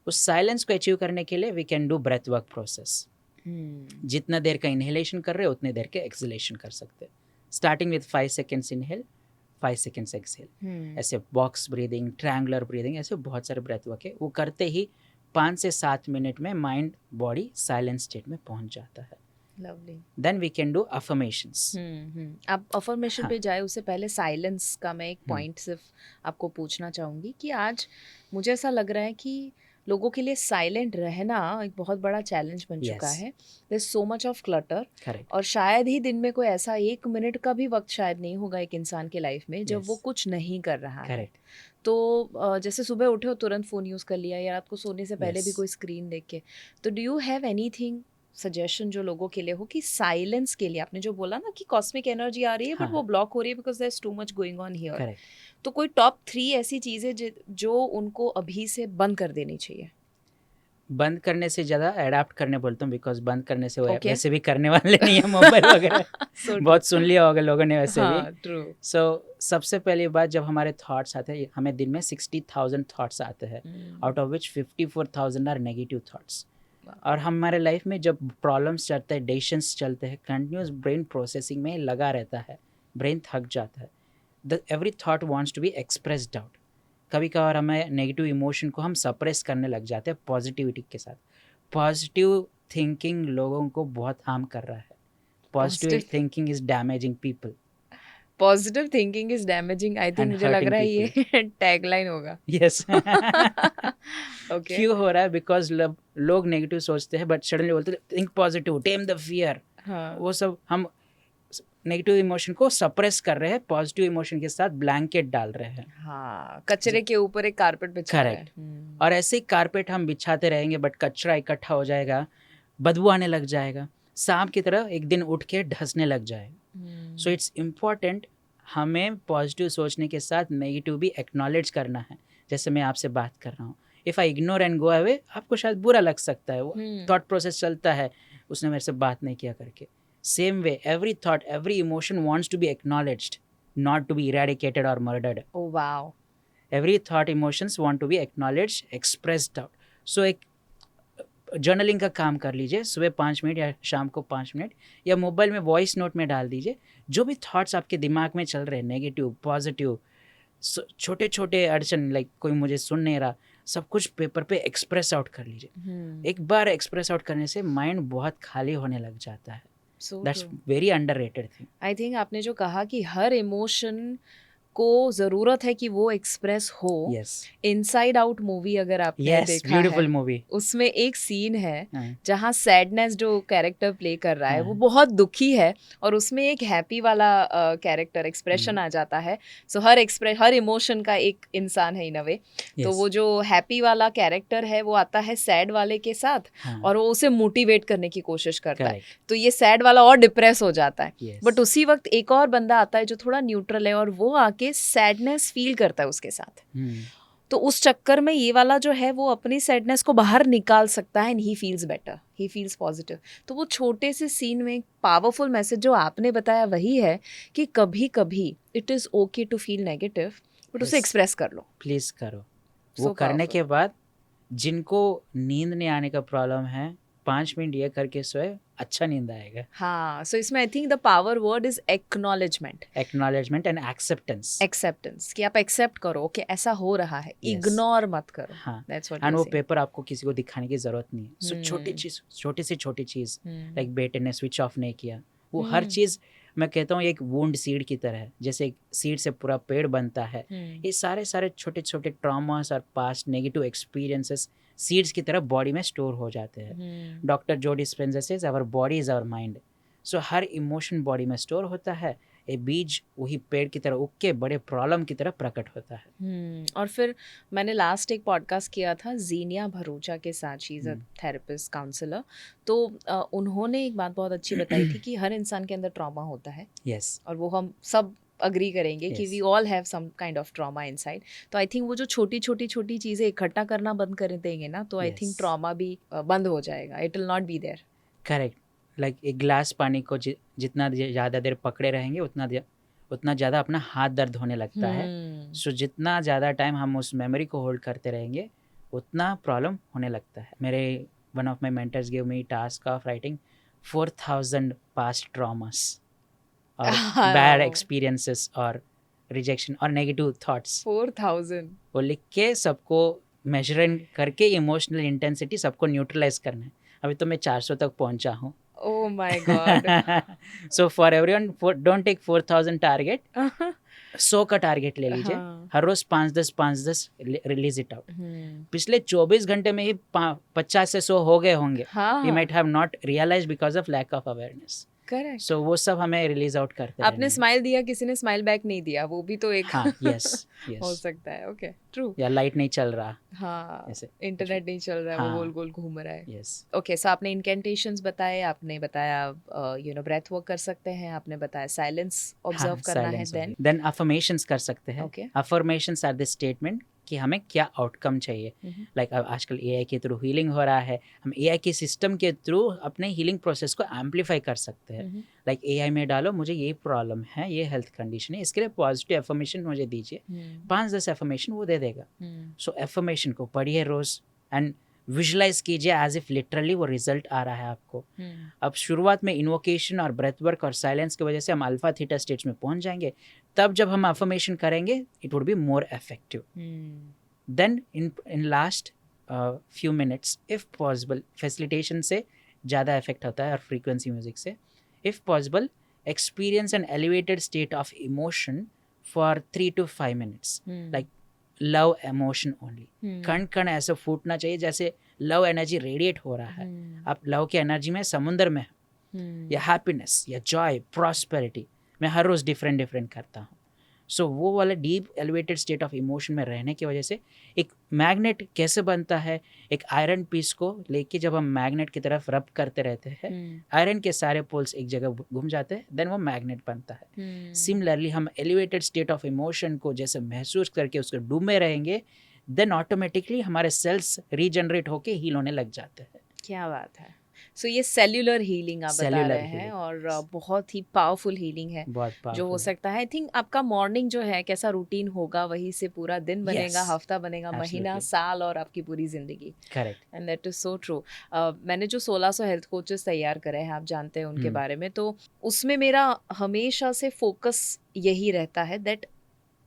उस साइलेंस को अचीव करने के लिए we can do breath work process. जितना देर का इनहेलेशन कर रहे हो उतने देर के एक्सहेलेशन कर सकते हैं, starting with 5 seconds inhale, 5 seconds exhale. ऐसे बॉक्स ब्रीदिंग, ट्रायंगुलर ब्रीदिंग, ऐसे बहुत सारे ब्रेथ वर्क है। वो करते ही 5 से 7 मिनट में माइंड बॉडी साइलेंट स्टेट में पहुंच जाता है। Lovely. Then we can do affirmations. आप अफर्मेशन हाँ। पे जाए उससे पहले साइलेंस का मैं एक पॉइंट सिर्फ आपको पूछना चाहूँगी कि आज मुझे ऐसा लग रहा है कि लोगों के लिए साइलेंट रहना एक बहुत बड़ा चैलेंज बन चुका Yes. है। There is so much of clutter, correct. और शायद ही दिन में कोई ऐसा 1 मिनट का भी वक्त शायद नहीं होगा एक इंसान के लाइफ में जब Yes. वो कुछ नहीं कर रहा है। करेक्ट। तो जैसे सुबह उठे हो तुरंत फ़ोन यूज़ कर लिया, या रात को सोने से पहले भी Yes. कोई स्क्रीन देख के, तो do you have anything suggestion जो लोगों के लिए हो कि साइलेंस के लिए, आपने जो बोला ना कि कॉस्मिक एनर्जी आ रही है बट हाँ। वो ब्लॉक हो रही है because there is too much going on here, correct. तो कोई टॉप 3 ऐसी चीज़ें जो उनको अभी से बंद कर देनी चाहिए? बंद करने से ज़्यादा अडाप्ट करने बोलता हूँ, बिकॉज बंद करने से वो Okay. वैसे भी करने वाले नहीं है मोबाइल वगैरह। So बहुत सुन लिया होगा लोगों ने वैसे भी। हाँ, ट्रू। सो सबसे पहली बात, जब हमारे थॉट्स आते हैं, हमें दिन में 60,000 थॉट्स आते हैं, out of which 54,000 are negative thoughts. और हमारे लाइफ में जब प्रॉब्लम्स चलते हैं, डिसीशंस चलते हैं, कंटिन्यूस ब्रेन प्रोसेसिंग में लगा रहता है, ब्रेन थक जाता है, the every thought wants to be expressed out. कभी कभार हमें नेगेटिव इमोशन को हम सप्रेस करने लग जाते हैं पॉजिटिविटी के साथ। पॉजिटिव थिंकिंग लोगों को बहुत हार्म कर रहा है। Positive thinking is damaging people. Positive thinking is damaging, I think And मुझे लग hurting रहा है ये टैगलाइन होगा। यस। ओके। क्यों हो रहा है? बिकॉज लोग नेगेटिव सोचते हैं बट सडनली बोलते हैं think positive, time the fear. हाँ। वो सब हम नेगेटिव इमोशन को सप्रेस कर रहे हैं, पॉजिटिव इमोशन के साथ ब्लैंकेट डाल रहे हैं। हाँ, कचरे के ऊपर एक कारपेट बिछा रहे हैं। करेक्ट। और ऐसे ही कारपेट हम बिछाते रहेंगे बट कचरा इकट्ठा हो जाएगा, बदबू आने लग जाएगा, सांप की तरह एक दिन उठ के ढसने लग जाएगा। सो इट्स इम्पॉर्टेंट, हमें पॉजिटिव सोचने के साथ नेगेटिव भी एक्नॉलेज करना है। जैसे मैं आपसे बात कर रहा हूँ, if I ignore and go away, आपको शायद बुरा लग सकता है, वो हम्म थॉट प्रोसेस चलता है, उसने मेरे से बात नहीं किया करके. Same way every thought, every emotion wants to be acknowledged, not to be eradicated और murdered. Oh wow Every thought, emotions want to be acknowledged, expressed out. So एक जर्नलिंग का काम कर लीजिए, सुबह 5 मिनट या शाम को 5 मिनट, या मोबाइल में वॉइस नोट में डाल दीजिए जो भी थॉट्स आपके दिमाग में चल रहे हैं, नेगेटिव पॉजिटिव, छोटे छोटे अड़चन, लाइक कोई मुझे सुन नहीं रहा, सब कुछ पेपर पे एक्सप्रेस आउट कर लीजिए. एक बार एक्सप्रेस आउट करने से माइंड बहुत खाली होने लग जाता है. So that's very underrated thing. I think आपने जो कहा कि हर इमोशन को जरूरत है कि वो एक्सप्रेस हो. यस इनसाइड आउट मूवी अगर आपने यस, देखा ब्यूटीफुल है, मूवी. उसमें एक सीन है हाँ. जहाँ सैडनेस जो कैरेक्टर प्ले कर रहा है वो हाँ. बहुत दुखी है, और उसमें एक हैप्पी वाला कैरेक्टर एक्सप्रेशन आ जाता है. सो हर इमोशन का एक इंसान है इन अ वे. तो Yes. वो जो हैप्पी वाला कैरेक्टर है वो आता है सैड वाले के साथ, हाँ. और वो उसे मोटिवेट करने की कोशिश करता है. Correct. तो ये सैड वाला और डिप्रेस हो जाता है. Yes. बट उसी वक्त एक और बंदा आता है जो थोड़ा न्यूट्रल है, और वो आके सैडनेस फील करता है उसके साथ. तो उस चक्कर में ये वाला जो है वो अपनी सैडनेस को बाहर निकाल सकता है, and he feels better, he feels positive. तो वो छोटे से सीन में एक पावरफुल मैसेज जो आपने बताया वही है कि कभी कभी it is okay to feel negative, but उसे Yes. एक्सप्रेस कर लो. प्लीज करो. So वो करने powerful. के बाद जिनको नींद नहीं आने का प्रॉब्लम है, 5 मिनट ये करके सोए, अच्छा नींद आएगा. हाँ, सो इसमें I think the power word is acknowledgement, acknowledgement and acceptance. Acceptance, कि आप एक्सेप्ट करो कि ऐसा हो रहा है, Yes. इग्नोर मत करो. हाँ. दैट्स व्हाट एंड वो पेपर आपको किसी को दिखाने की जरूरत नहीं है. सो Hmm. छोटी चीज, लाइक बेटे ने स्विच ऑफ नहीं किया, वो हर चीज मैं कहता हूँ एक वुंड सीड की तरह है. जैसे एक सीड से पूरा पेड़ बनता है, ये सारे छोटे छोटे ट्रॉमास और पास्ट नेगेटिव एक्सपीरियंसेस सीड्स की तरह बॉडी में स्टोर हो जाते हैं. Doctor Joe Dispenza says our body is our mind. So हर इमोशन बॉडी में स्टोर होता है, ये बीज वही पेड़ की तरह उग के बड़े प्रॉब्लम की तरह प्रकट होता है. और फिर मैंने लास्ट एक पॉडकास्ट किया था जीनिया भरूचा के साथ, she is a therapist counsellor. तो उन्होंने एक बात बहुत अच्छी बताई थी कि हर इंसान के अंदर ट्रॉमा होता है, यस. और वो हम सब अग्री करेंगे कि Yes. We all have some kind of trauma inside. तो आई थिंक वो जो छोटी छोटी चीज़ें इकट्ठा करना बंद कर देंगे ना, तो आई Yes. थिंक ट्रॉमा भी बंद हो जाएगा. It will not be there. Correct. Like एक गिलास पानी को जितना ज़्यादा देर पकड़े रहेंगे उतना ज़्यादा अपना हाथ दर्द होने लगता है. सो जितना ज़्यादा टाइम हम उस मेमोरी को होल्ड करते रहेंगे उतना प्रॉब्लम होने लगता है. मेरे one of my mentors give me task of writing 4000 past traumas और बैड एक्सपीरियंसेस और रिजेक्शन और नेगेटिव थॉट्स. 4000. वो लिख के सबको मेजर करके इमोशनल इंटेंसिटी सबको न्यूट्रलाइज करना है. अभी तो मैं 400 तक पहुंचा हूँ. Oh my God. So for everyone, don't take 4000 target, 100 का टारगेट ले लीजिए. हाँ. हर रोज 5-10 रिलीज इट आउट. पिछले 24 घंटे में ही 50 से 100 हो गए होंगे. हाँ, You might have not realized because of lack of awareness. Correct. So वो सब हमें रिलीज आउट करते आपने स्माइल दिया, किसी ने स्माइल बैक नहीं दिया, वो भी तो एक हाँ. यस हो यस. सकता है. Okay, true. या लाइट नहीं चल रहा. हाँ, ऐसे. इंटरनेट नहीं चल रहा है, वो हाँ. गोल गोल घूम रहा है. यस. ओके, सो आपने इनकेंटेशंस बताए, आपने बताया ब्रेथ वर्क कर सकते हैं, आपने बताया साइलेंस ऑब्जर्व करना है. देन अफर्मेशंस कर सकते हैं. Okay. Affirmations are the statement कि हमें क्या आउटकम चाहिए. लाइक आजकल एआई के थ्रू हीलिंग हो रहा है, हम एआई के सिस्टम के थ्रू अपने हीलिंग प्रोसेस को एम्पलीफाई कर सकते हैं. लाइक एआई में डालो मुझे ये प्रॉब्लम है, ये हेल्थ कंडीशन है, इसके लिए पॉजिटिव एफर्मेशन मुझे दीजिए. 5-10 एफर्मेशन वो दे देगा. सो एफर्मेशन को पढ़िए रोज एंड विजुलाइज कीजिए एज इफ लिटरली वो रिजल्ट आ रहा है आपको. अब शुरुआत में इन्वोकेशन और ब्रेथ वर्क और साइलेंस की वजह से हम अल्फा थीटा स्टेज में पहुंच जाएंगे. तब जब हम अफर्मेशन करेंगे it would be more effective. Then in last few minutes if possible, facilitation से ज़्यादा इफेक्ट होता है और फ्रीक्वेंसी म्यूजिक से. If possible experience an elevated state of emotion for 3 to 5 minutes. Like love emotion only. कण कण ऐसा फूटना चाहिए जैसे लव एनर्जी रेडिएट हो रहा है. आप लव की एनर्जी में समुंदर में या हैप्पीनेस या जॉय प्रॉस्पेरिटी मैं हर रोज़ डिफरेंट करता हूँ. सो वो वाला deep elevated state of emotion में रहने की वजह से एक मैग्नेट कैसे बनता है, एक आयरन पीस को लेके जब हम मैग्नेट की तरफ रब करते रहते हैं, आयरन के सारे पोल्स एक जगह घूम जाते हैं, देन वो मैग्नेट बनता है. सिमिलरली हम एलिवेटेड स्टेट ऑफ इमोशन को जैसे महसूस करके उसके डूब में रहेंगे, देन ऑटोमेटिकली हमारे सेल्स रीजनरेट होके हील होने लग जाते हैं। क्या बात है। सो ये सेल्युलर हीलिंग आप बता Cellular रहे हैं healing, और yes. बहुत ही पावरफुल हीलिंग है बहुत जो हो पावरफुल है। सकता है। आई थिंक आपका मॉर्निंग जो है कैसा रूटीन होगा, वही से पूरा दिन बनेगा, Yes, हफ्ता बनेगा, महीना, absolutely. साल और आपकी पूरी जिंदगी। Correct. And that is so true. मैंने जो 1600 हेल्थ कोचेस तैयार करे हैं, आप जानते हैं उनके बारे में, तो उसमें मेरा हमेशा से फोकस यही रहता है दैट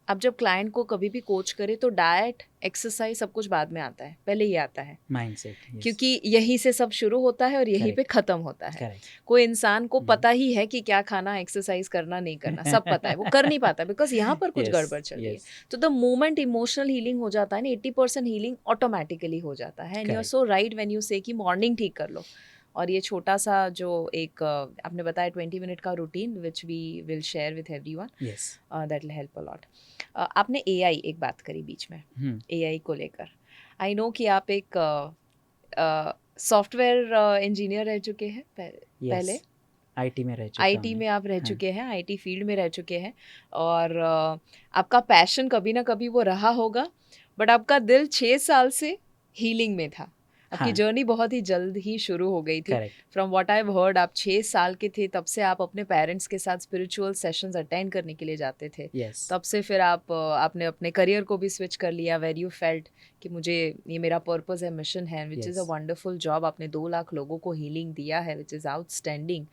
आप जब क्लाइंट को कभी भी कोच करें तो डाइट, एक्सरसाइज सब कुछ बाद में आता है, पहले ये आता है, Mindset, yes. क्योंकि यहीं से सब शुरू होता है और यहीं पे Correct. खत्म होता है। Correct. कोई इंसान को पता ही है कि क्या खाना, एक्सरसाइज करना, नहीं करना, सब पता है, वो कर नहीं पाता बिकॉज यहाँ पर कुछ Yes, गड़बड़ चल रही है। yes. तो द मोमेंट इमोशनल हीलिंग हो जाता है ना, 80% हीलिंग ऑटोमेटिकली हो जाता है। And you are Correct. So right when you say कि मॉर्निंग ठीक कर लो। और ये छोटा सा जो एक आपने बताया 20 मिनट का routine which we will share with everyone, Yes. That will help a lot. आपने एआई एक बात करी बीच में, Hmm. एआई को लेकर। आई नो कि आप एक सॉफ्टवेयर इंजीनियर रह चुके हैं पहले, Yes. IT में रह चुका हूँ आईटी मैं। में आप रह हाँ. चुके हैं, आईटी फील्ड में रह चुके हैं, और आपका पैशन कभी ना कभी वो रहा होगा, बट आपका दिल 6 साल से हीलिंग में था। आपकी हाँ. जर्नी बहुत ही जल्द ही शुरू हो गई थी। Correct. From what I have heard, आप 6 साल के थे तब से आप अपने पेरेंट्स के साथ स्पिरिचुअल सेशंस अटेंड करने के लिए जाते थे। Yes. तब से फिर आपने अपने करियर को भी स्विच कर लिया, वेर यू फेल्ट कि मुझे ये मेरा पर्पस है, मिशन है, which is a Yes. Wonderful job. आपने 2 लाख लोगों को हीलिंग दिया है, विच इज़ आउटस्टैंडिंग।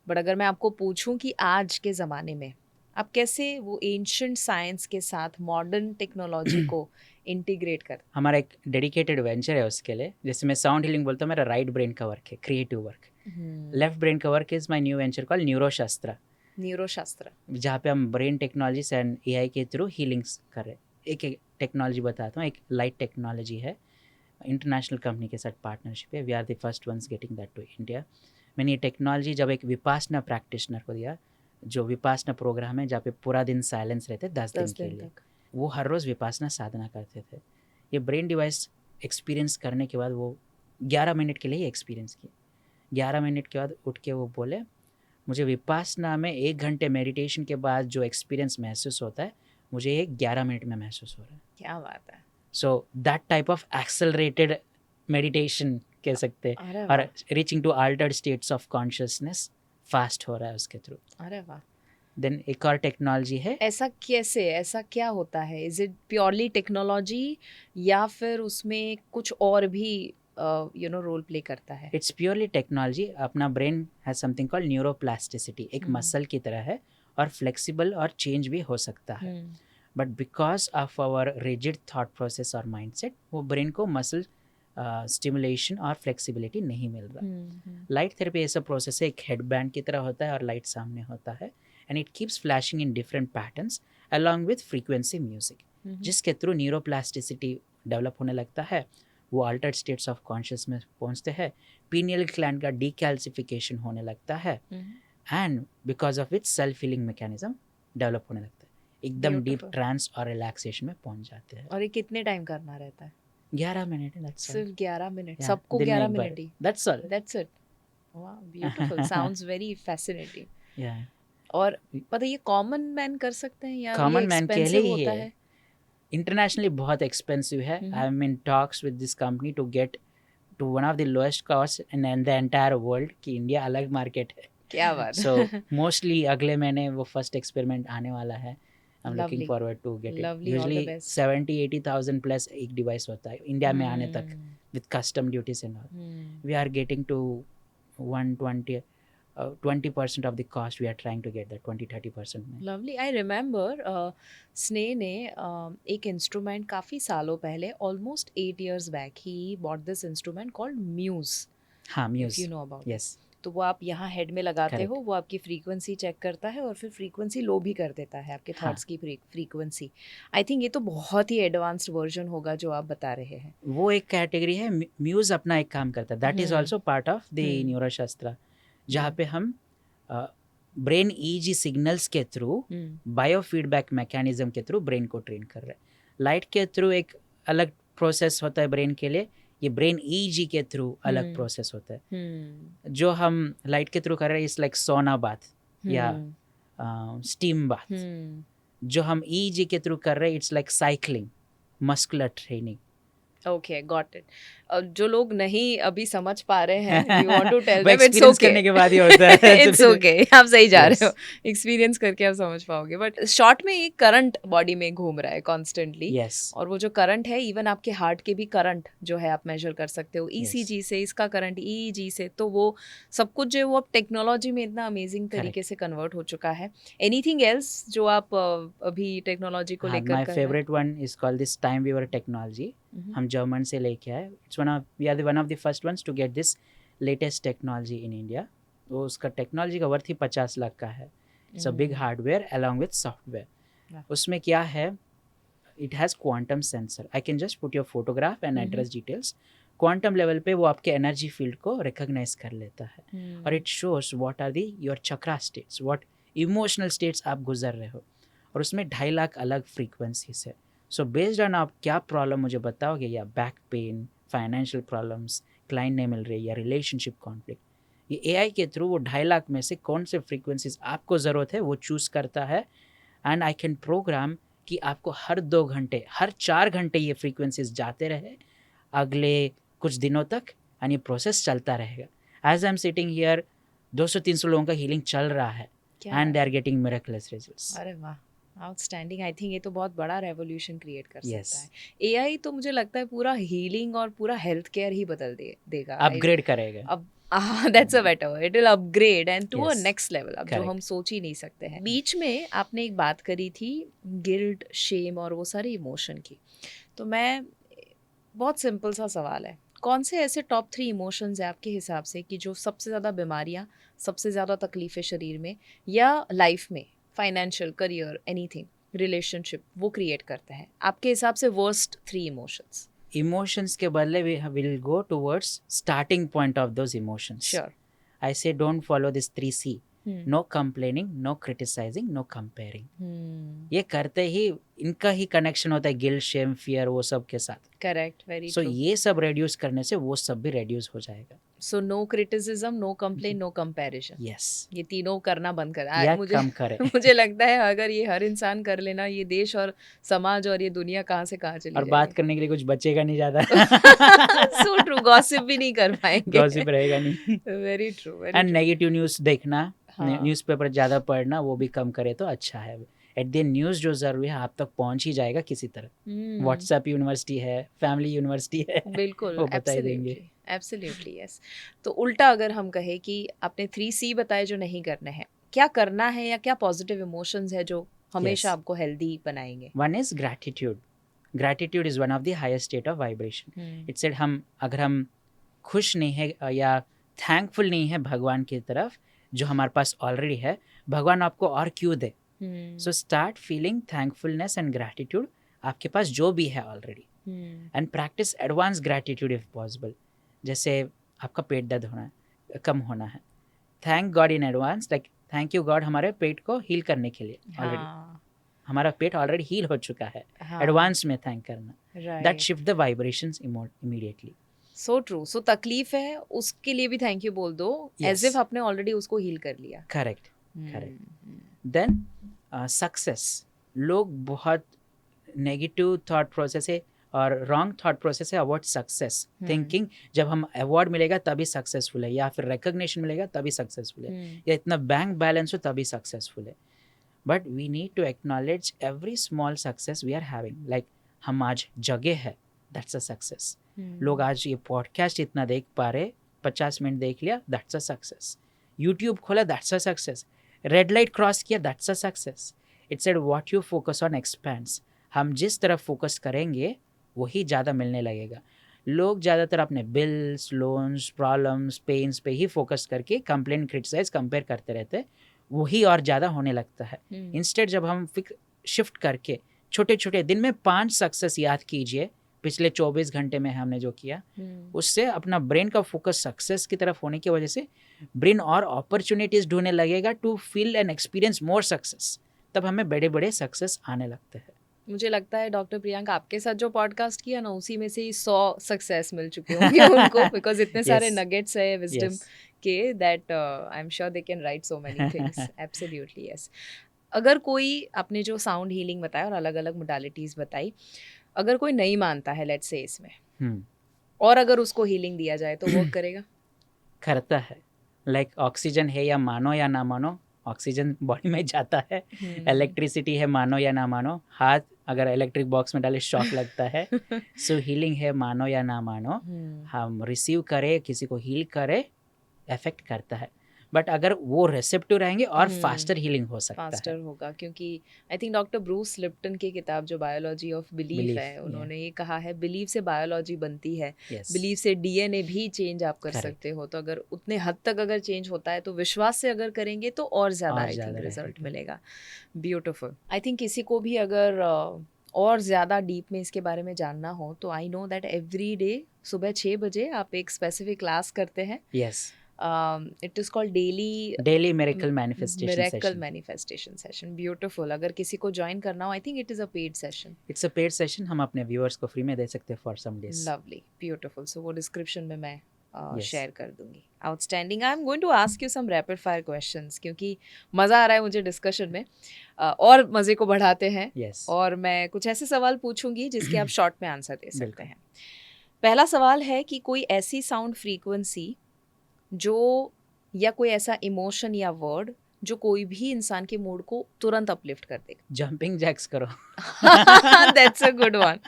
बट अगर मैं आपको पूछूं कि आज के ज़माने में आप कैसे वो एंशिएंट साइंस के साथ मॉडर्न टेक्नोलॉजी को इंटीग्रेट कर। हमारा एक डेडिकेटेड वेंचर है उसके लिए, जैसे मैं साउंड हीलिंग बोलता हूँ, मेरा राइट ब्रेन का वर्क है, क्रिएटिव वर्क। लेफ्ट ब्रेन का work is my new venture call Neuroshastra, Neuroshastra. जहाँ पे हम ब्रेन टेक्नोलॉजीज एंड एआई के थ्रू हीलिंग्स कर रहे हैं। एक टेक्नोलॉजी बताता हूँ, एक लाइट टेक्नोलॉजी है, इंटरनेशनल कंपनी के साथ पार्टनरशिप है, we are the first ones getting that to India. मैंने ये टेक्नोलॉजी जब एक विपासना प्रैक्टिशनर को दिया, जो विपासना प्रोग्राम है जहाँ पे पूरा दिन साइलेंस रहते 10 दिन के लिए, वो हर रोज़ विपासना साधना करते थे। ये ब्रेन डिवाइस एक्सपीरियंस करने के बाद वो 11 मिनट के लिए ही एक्सपीरियंस किया। 11 मिनट के बाद उठ के वो बोले, मुझे विपासना में 1 घंटे मेडिटेशन के बाद जो एक्सपीरियंस महसूस होता है, मुझे ये 11 मिनट में महसूस हो रहा है। क्या बात है। So that type of accelerated meditation कह सकते हैं, अरे और वाह। Reaching to altered states of consciousness fast हो रहा है उसके थ्रू। अरे वाह। देन एक और टेक्नोलॉजी है, ऐसा कैसे, ऐसा क्या होता है? इज इट प्योरली टेक्नोलॉजी या फिर उसमें कुछ और भी रोल प्ले करता है? It's purely technology. अपना brain has something called neuroplasticity, एक मसल की तरह है और फ्लेक्सिबल और चेंज भी हो सकता है। But because of our rigid thought process और माइंडसेट, वो ब्रेन को मसल स्टिमुलेशन और फ्लेक्सिबिलिटी नहीं मिल रहा। लाइट थेरेपी ऐसा प्रोसेस है, एक हेडबैंड की तरह होता है और लाइट सामने होता है, and it keeps flashing in different patterns along with frequency music, जिसके थ्रू न्यूरोप्लास्टिसिटी डेवलप होने लगता है। वो अल्टर्ड स्टेट्स ऑफ कॉन्शियस में पहुंचते हैं, पीनियल ग्लैंड का डीकैल्सिफिकेशन होने लगता है, and because of which self healing mechanism develop होने लगता है। एकदम डीप ट्रांस और रिलैक्सेशन में पहुंच जाते हैं। और ये कितने टाइम करना रहता है? 11 मिनट है, सिर्फ 11 मिनट? Yeah, सबको दिन में 11 एक बार, मिनट ही? that's all. That's it. Wow, beautiful. Sounds very fascinating. Yeah. और पता ये कॉमन मैन कर सकते हैं या ये कॉमन मैन के लिए एक्सपेंसिव ही होता है, है? इंटरनेशनली बहुत एक्सपेंसिव है। I am in talks with this company to get to one of the lowest cost in the entire world, कि इंडिया अलग मार्केट है। क्या बात है। सो मोस्टली अगले महीने वो फर्स्ट एक्सपेरिमेंट आने वाला है। I'm looking Lovely. forward to get it. Lovely, all the Usually best. 70-80,000 plus एक डिवाइस होता है इंडिया में आने तक, with custom duties and all. We are getting to 20% of the cost. We are trying to get that 20-30% में। Lovely. I remember स्नेह ने एक इंस्ट्रूमेंट काफ़ी सालों पहले, almost 8 years back, he bought this instrument called Muse. हाँ, Muse. If you know about it. Yes. तो वो आप यहाँ हेड में लगाते Correct. हो, वो आपकी फ्रीक्वेंसी चेक करता है और फिर फ्रीक्वेंसी लो भी कर देता है आपके थॉट्स की फ्रीक्वेंसी। आई थिंक ये तो बहुत ही एडवांस्ड वर्जन होगा जो आप बता रहे हैं। वो एक कैटेगरी है। म्यूज अपना एक काम करता है, that is also part of the Neuroshastra, जहाँ पे हम ब्रेन ईजी सिग्नल्स के थ्रू, बायो फीडबैक मैकेनिज्म के थ्रू ब्रेन को ट्रेन कर रहे हैं। लाइट के थ्रू एक अलग प्रोसेस होता है ब्रेन के लिए, ये ब्रेन ईजी के थ्रू अलग प्रोसेस होता है। जो हम लाइट के थ्रू कर रहे हैं इस लाइक सोना बाथ या स्टीम बाथ। जो हम ईजी के थ्रू कर रहे हैं it's like cycling, muscular training. Okay got it. जो लोग नहीं अभी समझ पा रहे हैं, यू वांट टू टेल वो देम इट्स एक्सपीरियंस ओके। करने के बाद ही होता है। इट्स ओके, आप सही जा रहे हो, Yes. एक्सपीरियंस करके आप समझ पाओगे। बट शॉर्ट में एक करंट बॉडी में घूम रहा है कॉन्स्टेंटली, Yes. और वो जो करंट है, इवन आपके हार्ट के भी करंट जो है आप मेजर कर सकते हो, Yes. ईसीजी से, इसका करंट ईईजी से। तो वो सब कुछ जो है वो अब टेक्नोलॉजी में इतना अमेजिंग तरीके से कन्वर्ट हो चुका है। एनीथिंग एल्स जो आप अभी टेक्नोलॉजी को हाँ, लेकर my कर रहे हैं? favorite one is called this time viewer technology. Mhm. हम जर्मन से लेके आए। It's we are one of the first ones to get this latest technology in India. वो उसका टेक्नोलॉजी का वर्थ ही 50 लाख का है। It's a big hardware along with software. Yeah. उसमें क्या है, it has quantum sensor. I can just put your photograph and address details. Quantum level पे वो आपके एनर्जी फील्ड को रिकॉग्नाइज कर लेता है और it shows what are the your chakra states, what emotional states आप गुजर रहे हो। और उसमें 2.5 लाख अलग फ्रीक्वेंसीज है। सो बेस्ड ऑन आप क्या प्रॉब्लम मुझे बताओगे, या back pain, financial problems, client नहीं मिल रही, या रिलेशनशिप कॉन्फ्लिक्ट, ये एआई के थ्रू वो 2.5 लाख में से कौन से फ्रीक्वेंसीज आपको ज़रूरत है वो चूज़ करता है। एंड आई कैन प्रोग्राम कि आपको हर 2 घंटे, हर 4 घंटे ये फ्रीक्वेंसीज जाते रहे अगले कुछ दिनों तक, एंड ये प्रोसेस चलता रहेगा। As I am sitting here 200-300 लोगों का हीलिंग चल रहा है and they are getting miraculous results. अरे वाह, आउटस्टैंडिंग। आई थिंक ये तो बहुत बड़ा रेवोल्यूशन क्रिएट कर Yes. सकता है। एआई तो मुझे लगता है पूरा हीलिंग और पूरा हेल्थ केयर ही बदल देगा। अपग्रेड करेगा। अब that's a better word, it will upgrade and to a Yes. Next level, अब जो Correct. हम सोच ही नहीं सकते हैं। बीच में आपने एक बात करी थी गिल्ट, शेम और वो सारे इमोशन की, तो मैं, बहुत सिंपल सा सवाल है, कौन से ऐसे टॉप 3 इमोशंस है आपके हिसाब से कि जो सबसे ज़्यादा बीमारियाँ, सबसे ज़्यादा तकलीफ़ें शरीर में या लाइफ में, फाइनेंशियल, करियर, एनीथिंग, रिलेशनशिप, वो क्रिएट करते हैं आपके हिसाब से? Worst 3 emotions. Emotions के बदले we will go towards starting point of those emotions. Sure. I say don't follow this 3C. No complaining, no criticizing, no comparing. ये करते ही इनका ही कनेक्शन होता है गिल्ट, शेम, फियर, वो सब के साथ। Correct, very so true. ये सब रेड्यूस करने से वो सब भी रेड्यूस हो जाएगा। So no criticism, no complain, no comparison, yes, ये तीनों करना बंद कर। या मुझे कम करे। मुझे लगता है अगर ये हर इंसान कर लेना, ये देश और समाज और ये दुनिया कहाँ से कहाँ चली और बात करने के लिए कुछ बचेगा नहीं ज्यादा। सो ट्रू, गॉसिप भी नहीं कर पाएंगे। गॉसिप रहेगा नहीं। Very true. And negative news देखना, हाँ। न्यूज़पेपर ज़्यादा पढ़ना, वो भी कम करे तो अच्छा है। एट द न्यूज़ जो ज़रूरी है आप तक पहुंच ही जाएगा किसी तरह। व्हाट्सएप यूनिवर्सिटी है, फैमिली यूनिवर्सिटी है, बिल्कुल, वो बता ही देंगे। Absolutely yes. तो उल्टा अगर हम कहें कि आपने 3C बताए जो नहीं करने हैं, क्या करना है या क्या पॉजिटिव इमोशंस है जो हमेशा Yes. आपको हेल्दी बनाएंगे? One is gratitude. Gratitude is one of the highest state of vibration. It's said अगर हम खुश नहीं है या थैंकफुल नहीं है भगवान की तरफ जो हमारे पास ऑलरेडी है, भगवान आपको और क्यों दे। So start feeling thankfulness and gratitude आपके पास जो भी है already, and practice advance gratitude if possible. जैसे आपका पेट दर्द होना है, कम होना है, thank God in advance, like thank you God हमारे पेट को हील करने के लिए। ऑलरेडी हमारा पेट ऑलरेडी हील हो चुका है, एडवांस में थैंक करना, that shift the vibrations immediately. So true. So तकलीफ है उसके लिए भी थैंक यू बोल दो, एज इफ आपने ऑलरेडी उसको हील कर लिया। Correct, correct. देन सक्सेस, लोग बहुत नेगेटिव थॉट प्रोसेस है और रॉन्ग थॉट प्रोसेस है अबाउट सक्सेस, थिंकिंग जब हम अवार्ड मिलेगा तभी सक्सेसफुल है, या फिर रिकॉग्निशन मिलेगा तभी सक्सेसफुल है, या इतना बैंक बैलेंस हो तभी सक्सेसफुल है। But we need to acknowledge every small success we are having. Like हम आज जगह है, दैट्स अ सक्सेस। लोग आज ये पॉडकास्ट इतना देख पा रहे, 50 मिनट देख लिया, दैट्स अ सक्सेस। यूट्यूब खोला, that's a success. Red light cross किया, that's a success. It's said what you focus on expands. हम जिस तरफ फोकस करेंगे वही ज़्यादा मिलने लगेगा। लोग ज़्यादातर अपने बिल्स, लोन्स, प्रॉब्लम्स, पेन्स पे ही फोकस करके कंप्लेन, क्रिटिसाइज, कंपेयर करते रहते, वही और ज़्यादा होने लगता है। इंस्टेड जब हम शिफ्ट करके छोटे छोटे दिन में 5 सक्सेस याद कीजिए पिछले 24 घंटे में हमने जो किया, उससे अपना ब्रेन का फोकस सक्सेस की तरफ होने की वजह से ब्रेन और अपॉर्चुनिटीज ढूंढने लगेगा to feel and experience more success. तब हमें बड़े बड़े सक्सेस आने लगते हैं। मुझे लगता है डॉक्टर प्रियंका आपके साथ जो पॉडकास्ट किया ना, उसी में से ही 100 सक्सेस मिल चुके होंगे उनको, बिकॉज इतने सारे नगेट्स है विजडम के, that I am sure they can right so many things. Absolutely yes. अगर कोई, आपने जो साउंड हीलिंग बताया और अलग-अलग मोडालिटीज़ बताई, अगर कोई नहीं मानता है लेट्स से इसमें, हम्म, और अगर उसको हीलिंग दिया जाए तो वर्क करेगा? करता है। लाइक ऑक्सीजन है या मानो या ना मानो, ऑक्सीजन बॉडी में जाता है। इलेक्ट्रिसिटी है मानो या ना मानो, हाथ अगर इलेक्ट्रिक बॉक्स में डाले शॉक लगता है। सो हीलिंग है मानो या ना मानो, हम रिसीव करें, किसी को हील करे, इफेक्ट करता है। बट अगर वो रिसेप्टिव रहेंगे और फास्टर हीलिंग हो सकता फास्टर है। होगा, क्योंकि I think doctor Bruce Lipton की किताब जो बायोलॉजी ऑफ बिलीफ बिलीफ, है, उन्होंने ये कहा है बिलीफ से बायोलॉजी बनती है, यस, बिलीफ से डीएनए भी चेंज आप कर करेक्ट, सकते हो। तो अगर उतने हद तक अगर चेंज होता है तो विश्वास से अगर करेंगे तो और ज़्यादा और आई थिंक ज़्यादा रिजल्ट रहेगा। मिलेगा। ब्यूटिफुल। आई थिंक किसी को भी अगर और ज़्यादा डीप में इसके बारे में जानना हो तो I know that every day सुबह 6 बजे आप एक स्पेसिफिक क्लास करते हैं। Yes, it is called daily daily miracle manifestation miracle session. Manifestation session. Beautiful. अगर किसी को ज्वाइन करना हो, I think it is a paid session. It's a paid session, हम अपने व्यूअर्स को फ्री में दे सकते हैं for some days. Lovely, beautiful. So वो डिस्क्रिप्शन में मैं यस, शेयर कर दूंगी। Outstanding. I am going to ask you some rapid fire questions, क्योंकि मज़ा आ रहा है मुझे डिस्कशन में। और मज़े को बढ़ाते हैं। यस, और मैं कुछ ऐसे सवाल पूछूंगी जिसके आप शॉर्ट में आंसर दे सकते बिल्कुल। हैं। पहला सवाल है कि कोई ऐसी साउंड फ्रीक्वेंसी जो, या कोई ऐसा इमोशन या वर्ड जो कोई भी इंसान के मूड को तुरंत अपलिफ्ट कर देगा। जंपिंग जैक्स करो। That's a good one.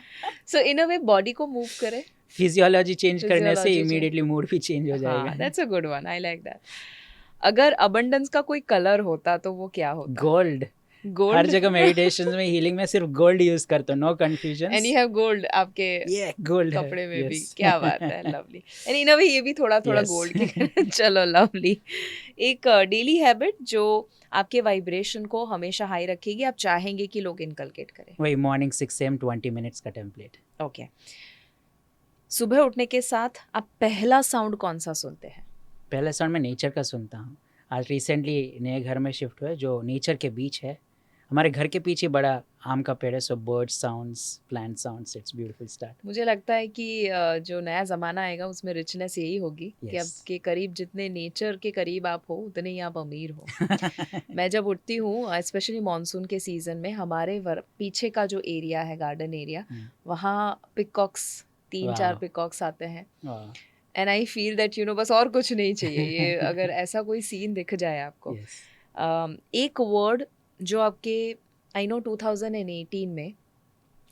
So in a way body को मूव करे, फिजियोलॉजी चेंज करने से फिजियोलॉजी चेंज। इमीडिएटली मूड भी चेंज हो जाएगा। हाँ, that's a good one, I like that. अगर अबंडेंस का कोई कलर होता तो वो क्या होता? गोल्ड। हर गोल्ड। जगह मेडिटेशन में, हीलिंग में सिर्फ गोल्ड यूज करते हो, no confusion. And you have gold आपके ये गोल्ड है, कपड़े में भी। यस। क्या बात है, लवली। एंड इन अ वे ये भी थोड़ा थोड़ा Yes. गोल्ड के चलो, लवली। एक डेली हैबिट जो आपके वाइब्रेशन को हमेशा हाई रखेगी, आप चाहेंगे कि लोग इनकलकेट करें। वही मॉर्निंग 6 AM 20 मिनट्स का टेम्पलेट। ओके। सुबह उठने के साथ आप पहला साउंड कौन सा सुनते हैं? पहले साउंड में नेचर का सुनता हूँ। आज रिसेंटली नए घर में शिफ्ट हुए जो नेचर के बीच है। हमारे घर के पीछे बड़ा आम का पेड़ है, so bird sounds, plant sounds, it's beautiful start. मुझे लगता है कि जो नया ज़माना आएगा उसमें रिचनेस यही होगी कि Yes. आपके करीब, जितने नेचर के करीब आप हो उतने ही आप अमीर हो। मैं जब उठती हूँ स्पेशली मॉनसून के सीज़न में, हमारे पीछे का जो एरिया है, गार्डन एरिया, वहाँ पिकॉक्स, 3-4 Wow. पिकॉक्स आते हैं। Wow. And I feel that बस और कुछ नहीं चाहिए। ये अगर ऐसा कोई सीन दिख जाए आपको। Yes. एक वर्ड जो आपके, आई नो 2018 में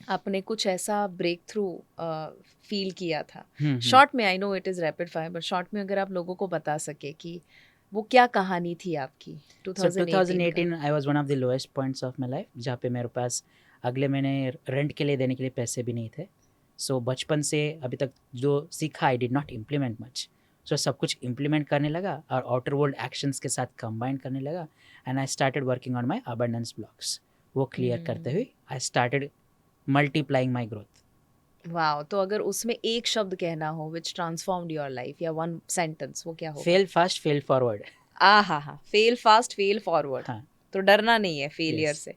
आपने कुछ ऐसा ब्रेक थ्रू फील किया था। शॉर्ट में, I know it is rapid fire, but short में अगर आप लोगों को बता सके कि वो क्या कहानी थी आपकी So 2018 का? 2018 I was one of the lowest points of my life, जहाँ पे मेरे पास अगले महीने रेंट के लिए देने के लिए पैसे भी नहीं थे। सो बचपन से अभी तक जो सीखा, I did not implement much. So सब कुछ इम्प्लीमेंट करने लगा और आउटर वर्ल्ड एक्शंस के साथ कंबाइन करने लगा। And I started working on my abundance blocks. वो क्लियर करते हुए I started multiplying my growth. Wow. तो अगर उसमें एक शब्द कहना हो विच ट्रांसफॉर्म्ड योर लाइफ, या वन सेंटेंस, वो क्या होगा? Fail fast fail forward. हाँ, फेल फास्ट फेल फॉरवर्ड। हाँ, तो डरना नहीं है फेलियर Yes. से।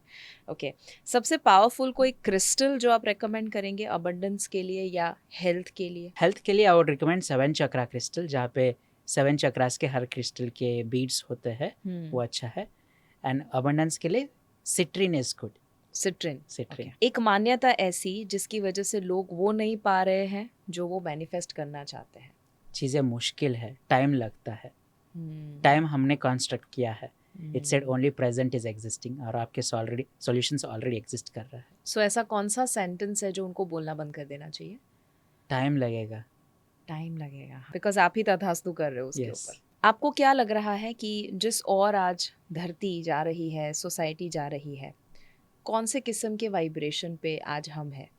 ओके। सबसे पावरफुल कोई क्रिस्टल जो आप रेकमेंड करेंगे अबंडेंस के लिए या हेल्थ के लिए? हेल्थ के लिए I would recommend 7 chakra crystal, जहाँ पे 7 चक्रास के हर क्रिस्टल के बीड्स होते हैं, वो अच्छा है। एंड अबंडेंस के लिए citrine is good. Citrine. Citrine. एक मान्यता ऐसी जिसकी वजह से लोग वो नहीं पा रहे हैं जो वो मैनिफेस्ट करना चाहते हैं। चीज़ें मुश्किल है, टाइम लगता है। टाइम हमने कंस्ट्रक्ट किया है। It said only present is existing, और आपके ऑलरेडी सॉल्यूशंस ऑलरेडी एग्जिस्ट कर रहा है। सो ऐसा कौन सा सेंटेंस है जो उनको बोलना बंद कर देना चाहिए? टाइम लगेगा। टाइम लगेगा, बिकॉज आप ही तथास्तु कर रहे हो उसके Yes. ऊपर। आपको क्या लग रहा है कि जिस और आज धरती जा रही है, सोसाइटी जा रही है, कौन से किस्म के वाइब्रेशन पे आज हम हैं,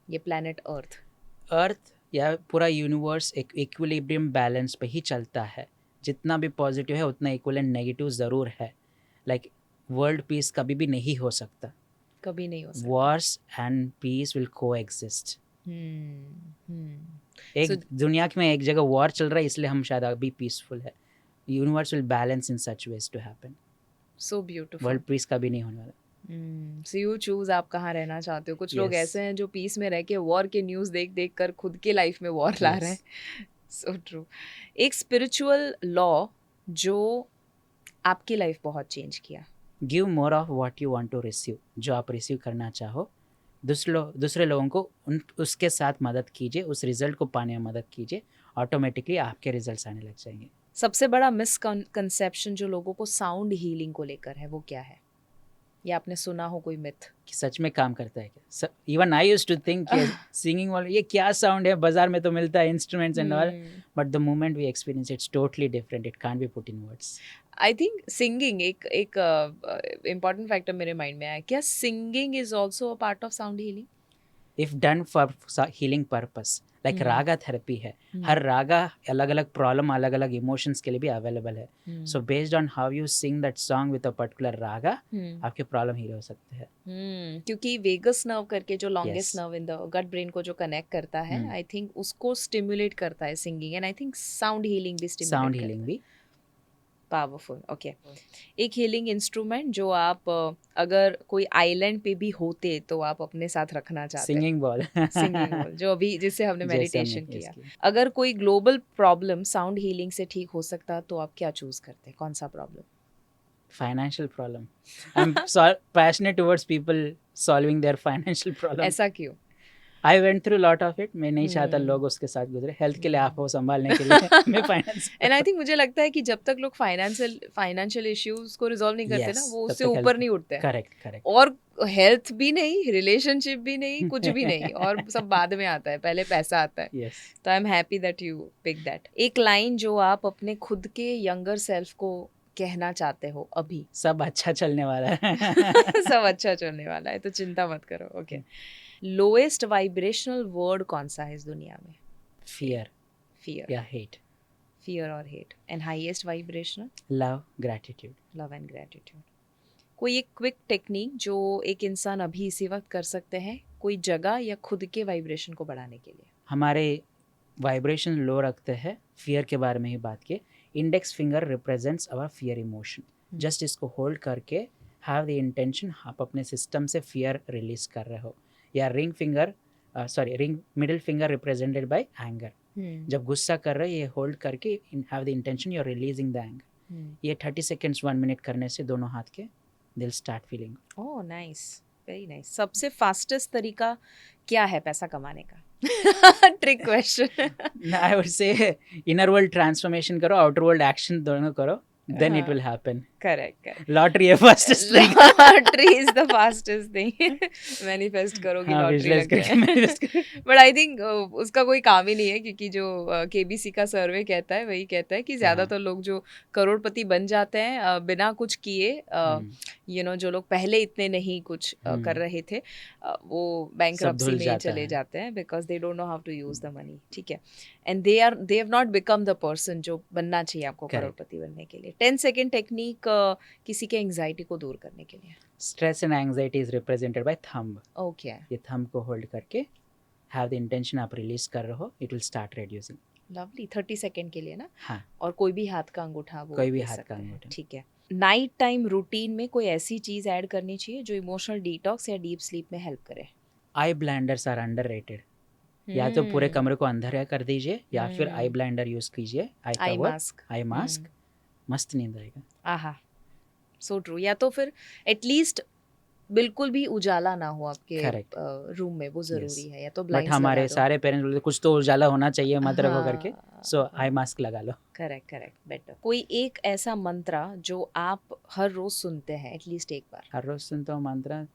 ये प्लैनेट अर्थ? अर्थ या पूरा यूनिवर्स एक इक्विलिब्रियम बैलेंस पे ही चलता है। जितना भी पॉजिटिव है उतना इक्वलेंट नेगेटिव ज़रूर है। लाइक वर्ल्ड पीस कभी भी नहीं हो सकता। कभी नहीं हो सकता। वॉर्स एंड पीस विल को एग्जिस्ट। एक दुनिया में एक जगह वॉर चल रहा है, इसलिए हम शायद अभी पीसफुल है। Universe will balance in such ways to happen. So beautiful. World peace कभी नहीं होने वाला। सो यू चूज आप कहाँ रहना चाहते हो। कुछ लोग Yes. ऐसे हैं जो पीस में रह के वॉर के न्यूज़ देख देख कर खुद के लाइफ में वॉर ला रहे हैं। So true. एक स्पिरिचुअल लॉ जो आपकी लाइफ बहुत चेंज किया, give more of what you want to receive, जो आप रिसीव करना चाहो दूसरे लोगों को उसके साथ मदद कीजिए, उस रिजल्ट को पाने में मदद कीजिए, ऑटोमेटिकली आपके रिजल्ट्स आने लग जाएंगे। सबसे बड़ा मिसकंसेप्शन जो लोगों को साउंड हीलिंग को लेकर है वो क्या है, या आपने सुना हो कोई मिथ? कि सच में काम करता है क्या? Even I used to think singing वाला ये क्या साउंड है, बाजार में तो मिलता है instruments and all, but the moment we experience it's totally different, it can't be put in words. I think singing एक इम्पॉर्टेंट फैक्टर मेरे माइंड में आया, क्या singing is also a part of sound healing? If done for healing purpose, like raga therapy है, हर रागा अलग अलग प्रॉब्लम अलग अलग इमोशंस के लिए भी अवेलेबल है। So based on how you sing that song with a particular raga आपके प्रॉब्लम हील हो सकते हैं। क्योंकि वेगस नर्व करके जो longest nerve in the gut brain को जो कनेक्ट करता है, आई थिंक उसको स्टिमुलेट करता है singing, and I think sound healing भी साउंड हीलिंग भी पावरफुल। ओके, एक हीलिंग इंस्ट्रूमेंट जो आप अगर कोई आइलैंड पे भी होते तो आप अपने साथ रखना चाहते हैं? Singing ball. सिंगिंग बॉल, जो अभी जिससे हमने मेडिटेशन किया। अगर कोई ग्लोबल प्रॉब्लम साउंड हीलिंग से ठीक हो सकता तो आप क्या चूज करते? कौन सा problem? Financial problem. I am passionate towards people solving there financial problem. ऐसा क्यों? I went through lot of it. मैं नहीं चाहता लोग उसके साथ गुजरे, हेल्थ के लिए आपको संभालने के लिए मैं फाइनेंस। एंड आई थिंक मुझे लगता है कि जब तक लोग फाइनेंशियल इश्यूज को रिजॉल्व नहीं करते ना, वो उससे ऊपर नहीं उठते। करेक्ट। और हेल्थ भी नहीं, रिलेशनशिप भी नहीं, कुछ भी नहीं, और सब बाद में आता है, पहले पैसा आता है। तो I am happy that you pick that. एक लाइन जो आप अपने खुद के यंगर सेल्फ को कहना चाहते हो अभी? सब अच्छा चलने वाला है। सब अच्छा चलने वाला है, तो चिंता मत करो। ओके, लोएस्ट वाइब्रेशनल वर्ड कौन सा है इस दुनिया में? फियर या हेट। फियर और hate. And highest vibrational? Love, gratitude. Love and gratitude. कोई एक क्विक टेक्निक जो एक इंसान अभी इसी वक्त कर सकते हैं, कोई जगह या खुद के वाइब्रेशन को बढ़ाने के लिए? हमारे वाइब्रेशन लो रखते हैं, फियर के बारे में ही बात की। इंडेक्स फिंगर रिप्रेजेंट्स अवर फियर इमोशन। जस्ट इसको होल्ड करके हैव द इंटेंशन आप अपने सिस्टम से फियर रिलीज कर रहे हो। या ring middle finger represented by anger. जब गुस्सा कर रहे हो ये होल्ड करके have the intention you are releasing the anger. ये 30 सेकेंड्स 1 मिनट करने से दोनों हाथ के दिल start feeling. Oh nice, very nice. सबसे फास्टेस्ट तरीका क्या है पैसा कमाने का? Trick question. आई वुड से इनर वर्ल्ड ट्रांसफॉर्मेशन करो, आउटर वर्ल्ड एक्शन दोनों करो, then it will happen. Correct. Lottery है fastest thing. Lottery is the fastest thing. Manifest करोगी लॉटरी लग गया। But I think उसका कोई काम ही नहीं है, क्योंकि जो KBC का सर्वे कहता है वही कहता है कि ज़्यादातर लोग जो करोड़पति बन जाते हैं बिना कुछ किए, जो लोग पहले इतने नहीं कुछ कर रहे थे, वो बैंकरप्सी में चले जाते हैं, because they don't know how to use the money. ठीक है, and they have not become the person जो बनना चाहिए आपको करोड़पति बनने के लिए। 10 सेकेंड टेक्निक किसी के एंजाइटी को दूर करने के लिए। Stress and anxiety is represented by thumb. Okay, ये थंब को होल्ड करके हैव द इंटेंशन आप रिलीज कर रहे हो, it will start reducing. Lovely. 30 second के लिए ना? हाँ। और कोई भी हाथ का अंगूठा, वो कोई भी हाथ का अंगूठा। ठीक है। नाइट टाइम रूटीन में कोई ऐसी चीज ऐड करनी चाहिए जो इमोशनल डिटॉक्स या डीप स्लीप में हेल्प करे? आई ब्लाइंडर्स आर अंडररेटेड। या तो पूरे कमरे को अंधेरा कर दीजिए या फिर आई ब्लाइंडर यूज कीजिए, आई मास्क। मस्त नींद आएगा। आहा, सो ट्रू। या तो फिर एटलीस्ट बिल्कुल भी उजाला ना हो आपके रूम में, वो जरूरी है। या तो बट हमारे सारे पेरेंट्स बोलते कुछ तो उजाला होना चाहिए, मत रखो करके, सो आई मास्क लगा लो। Correct, better. कोई एक ऐसा मंत्र जो आप हर रोज सुनते हैं, एटलीस्ट एक बार? हर रोज सुनता हूँ मंत्र,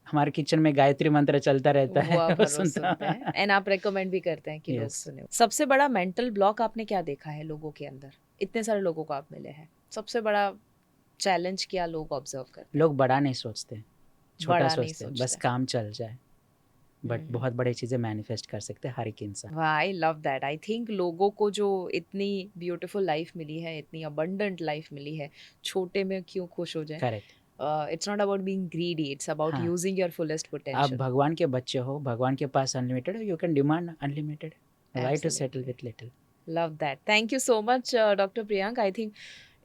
हमारे किचन में गायत्री मंत्र चलता रहता है, वो सुनते हैं। एंड आप रेकमेंड भी करते हैं कि लोग सुने। सबसे बड़ा मेंटल ब्लॉक आपने क्या देखा है लोगों के अंदर? इतने सारे लोगों को आप मिले हैं, सबसे बड़ा चैलेंज क्या लोग ऑब्जर्व करते हैं? लोग बड़ा नहीं सोचते, छोटा सोचते, बस काम चल जाए, बट बहुत बड़ी चीजें मैनिफेस्ट कर सकते हैं हर एक इंसान। I love that. I think लोगों को जो इतनी ब्यूटीफुल लाइफ मिली है, इतनी अबंडेंट लाइफ मिली है, छोटे में क्यों खुश हो जाए? Correct. It's not about being greedy, it's about using your fullest potential. आप भगवान के बच्चे हो, भगवान के पास unlimited, you can demand unlimited. Why to settle with little? Love that. Thank you so much, Dr. Priyank. I think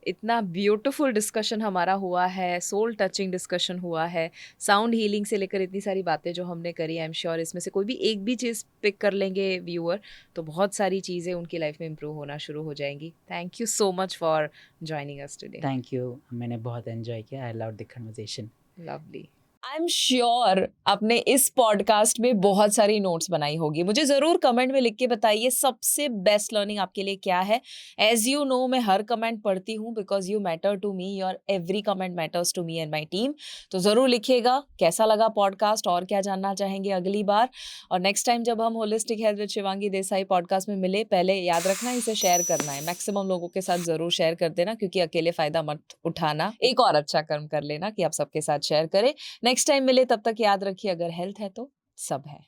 इतना ब्यूटीफुल डिस्कशन हमारा हुआ है, सोल टचिंग डिस्कशन हुआ है, साउंड हीलिंग से लेकर इतनी सारी बातें जो हमने करी, आई एम श्योर इसमें से कोई भी एक भी चीज़ पिक कर लेंगे व्यूअर, तो बहुत सारी चीज़ें उनकी लाइफ में इम्प्रूव होना शुरू हो जाएंगी। Thank you so much for joining us today. Thank you, मैंने बहुत एंजॉय किया। I love the conversation. Lovely. I am sure आपने इस पॉडकास्ट में बहुत सारी नोट्स बनाई होगी। मुझे ज़रूर कमेंट में लिख के बताइए सबसे बेस्ट लर्निंग आपके लिए क्या है। एज यू नो मैं हर कमेंट पढ़ती हूँ because you matter to me, your every comment matters to me and my team. तो ज़रूर लिखिएगा कैसा लगा पॉडकास्ट और क्या जानना चाहेंगे अगली बार। और नेक्स्ट टाइम जब हम holistic health with Shivangi Desai podcast में मिले, पहले याद रखना इसे शेयर करना है, मैक्सिमम लोगों के साथ ज़रूर शेयर कर देना, क्योंकि अकेले फ़ायदा मत उठाना। एक और अच्छा कर्म कर लेना कि आप सबके साथ शेयर करें। नेक्स्ट टाइम मिले तब तक याद रखिए, अगर हेल्थ है तो सब है।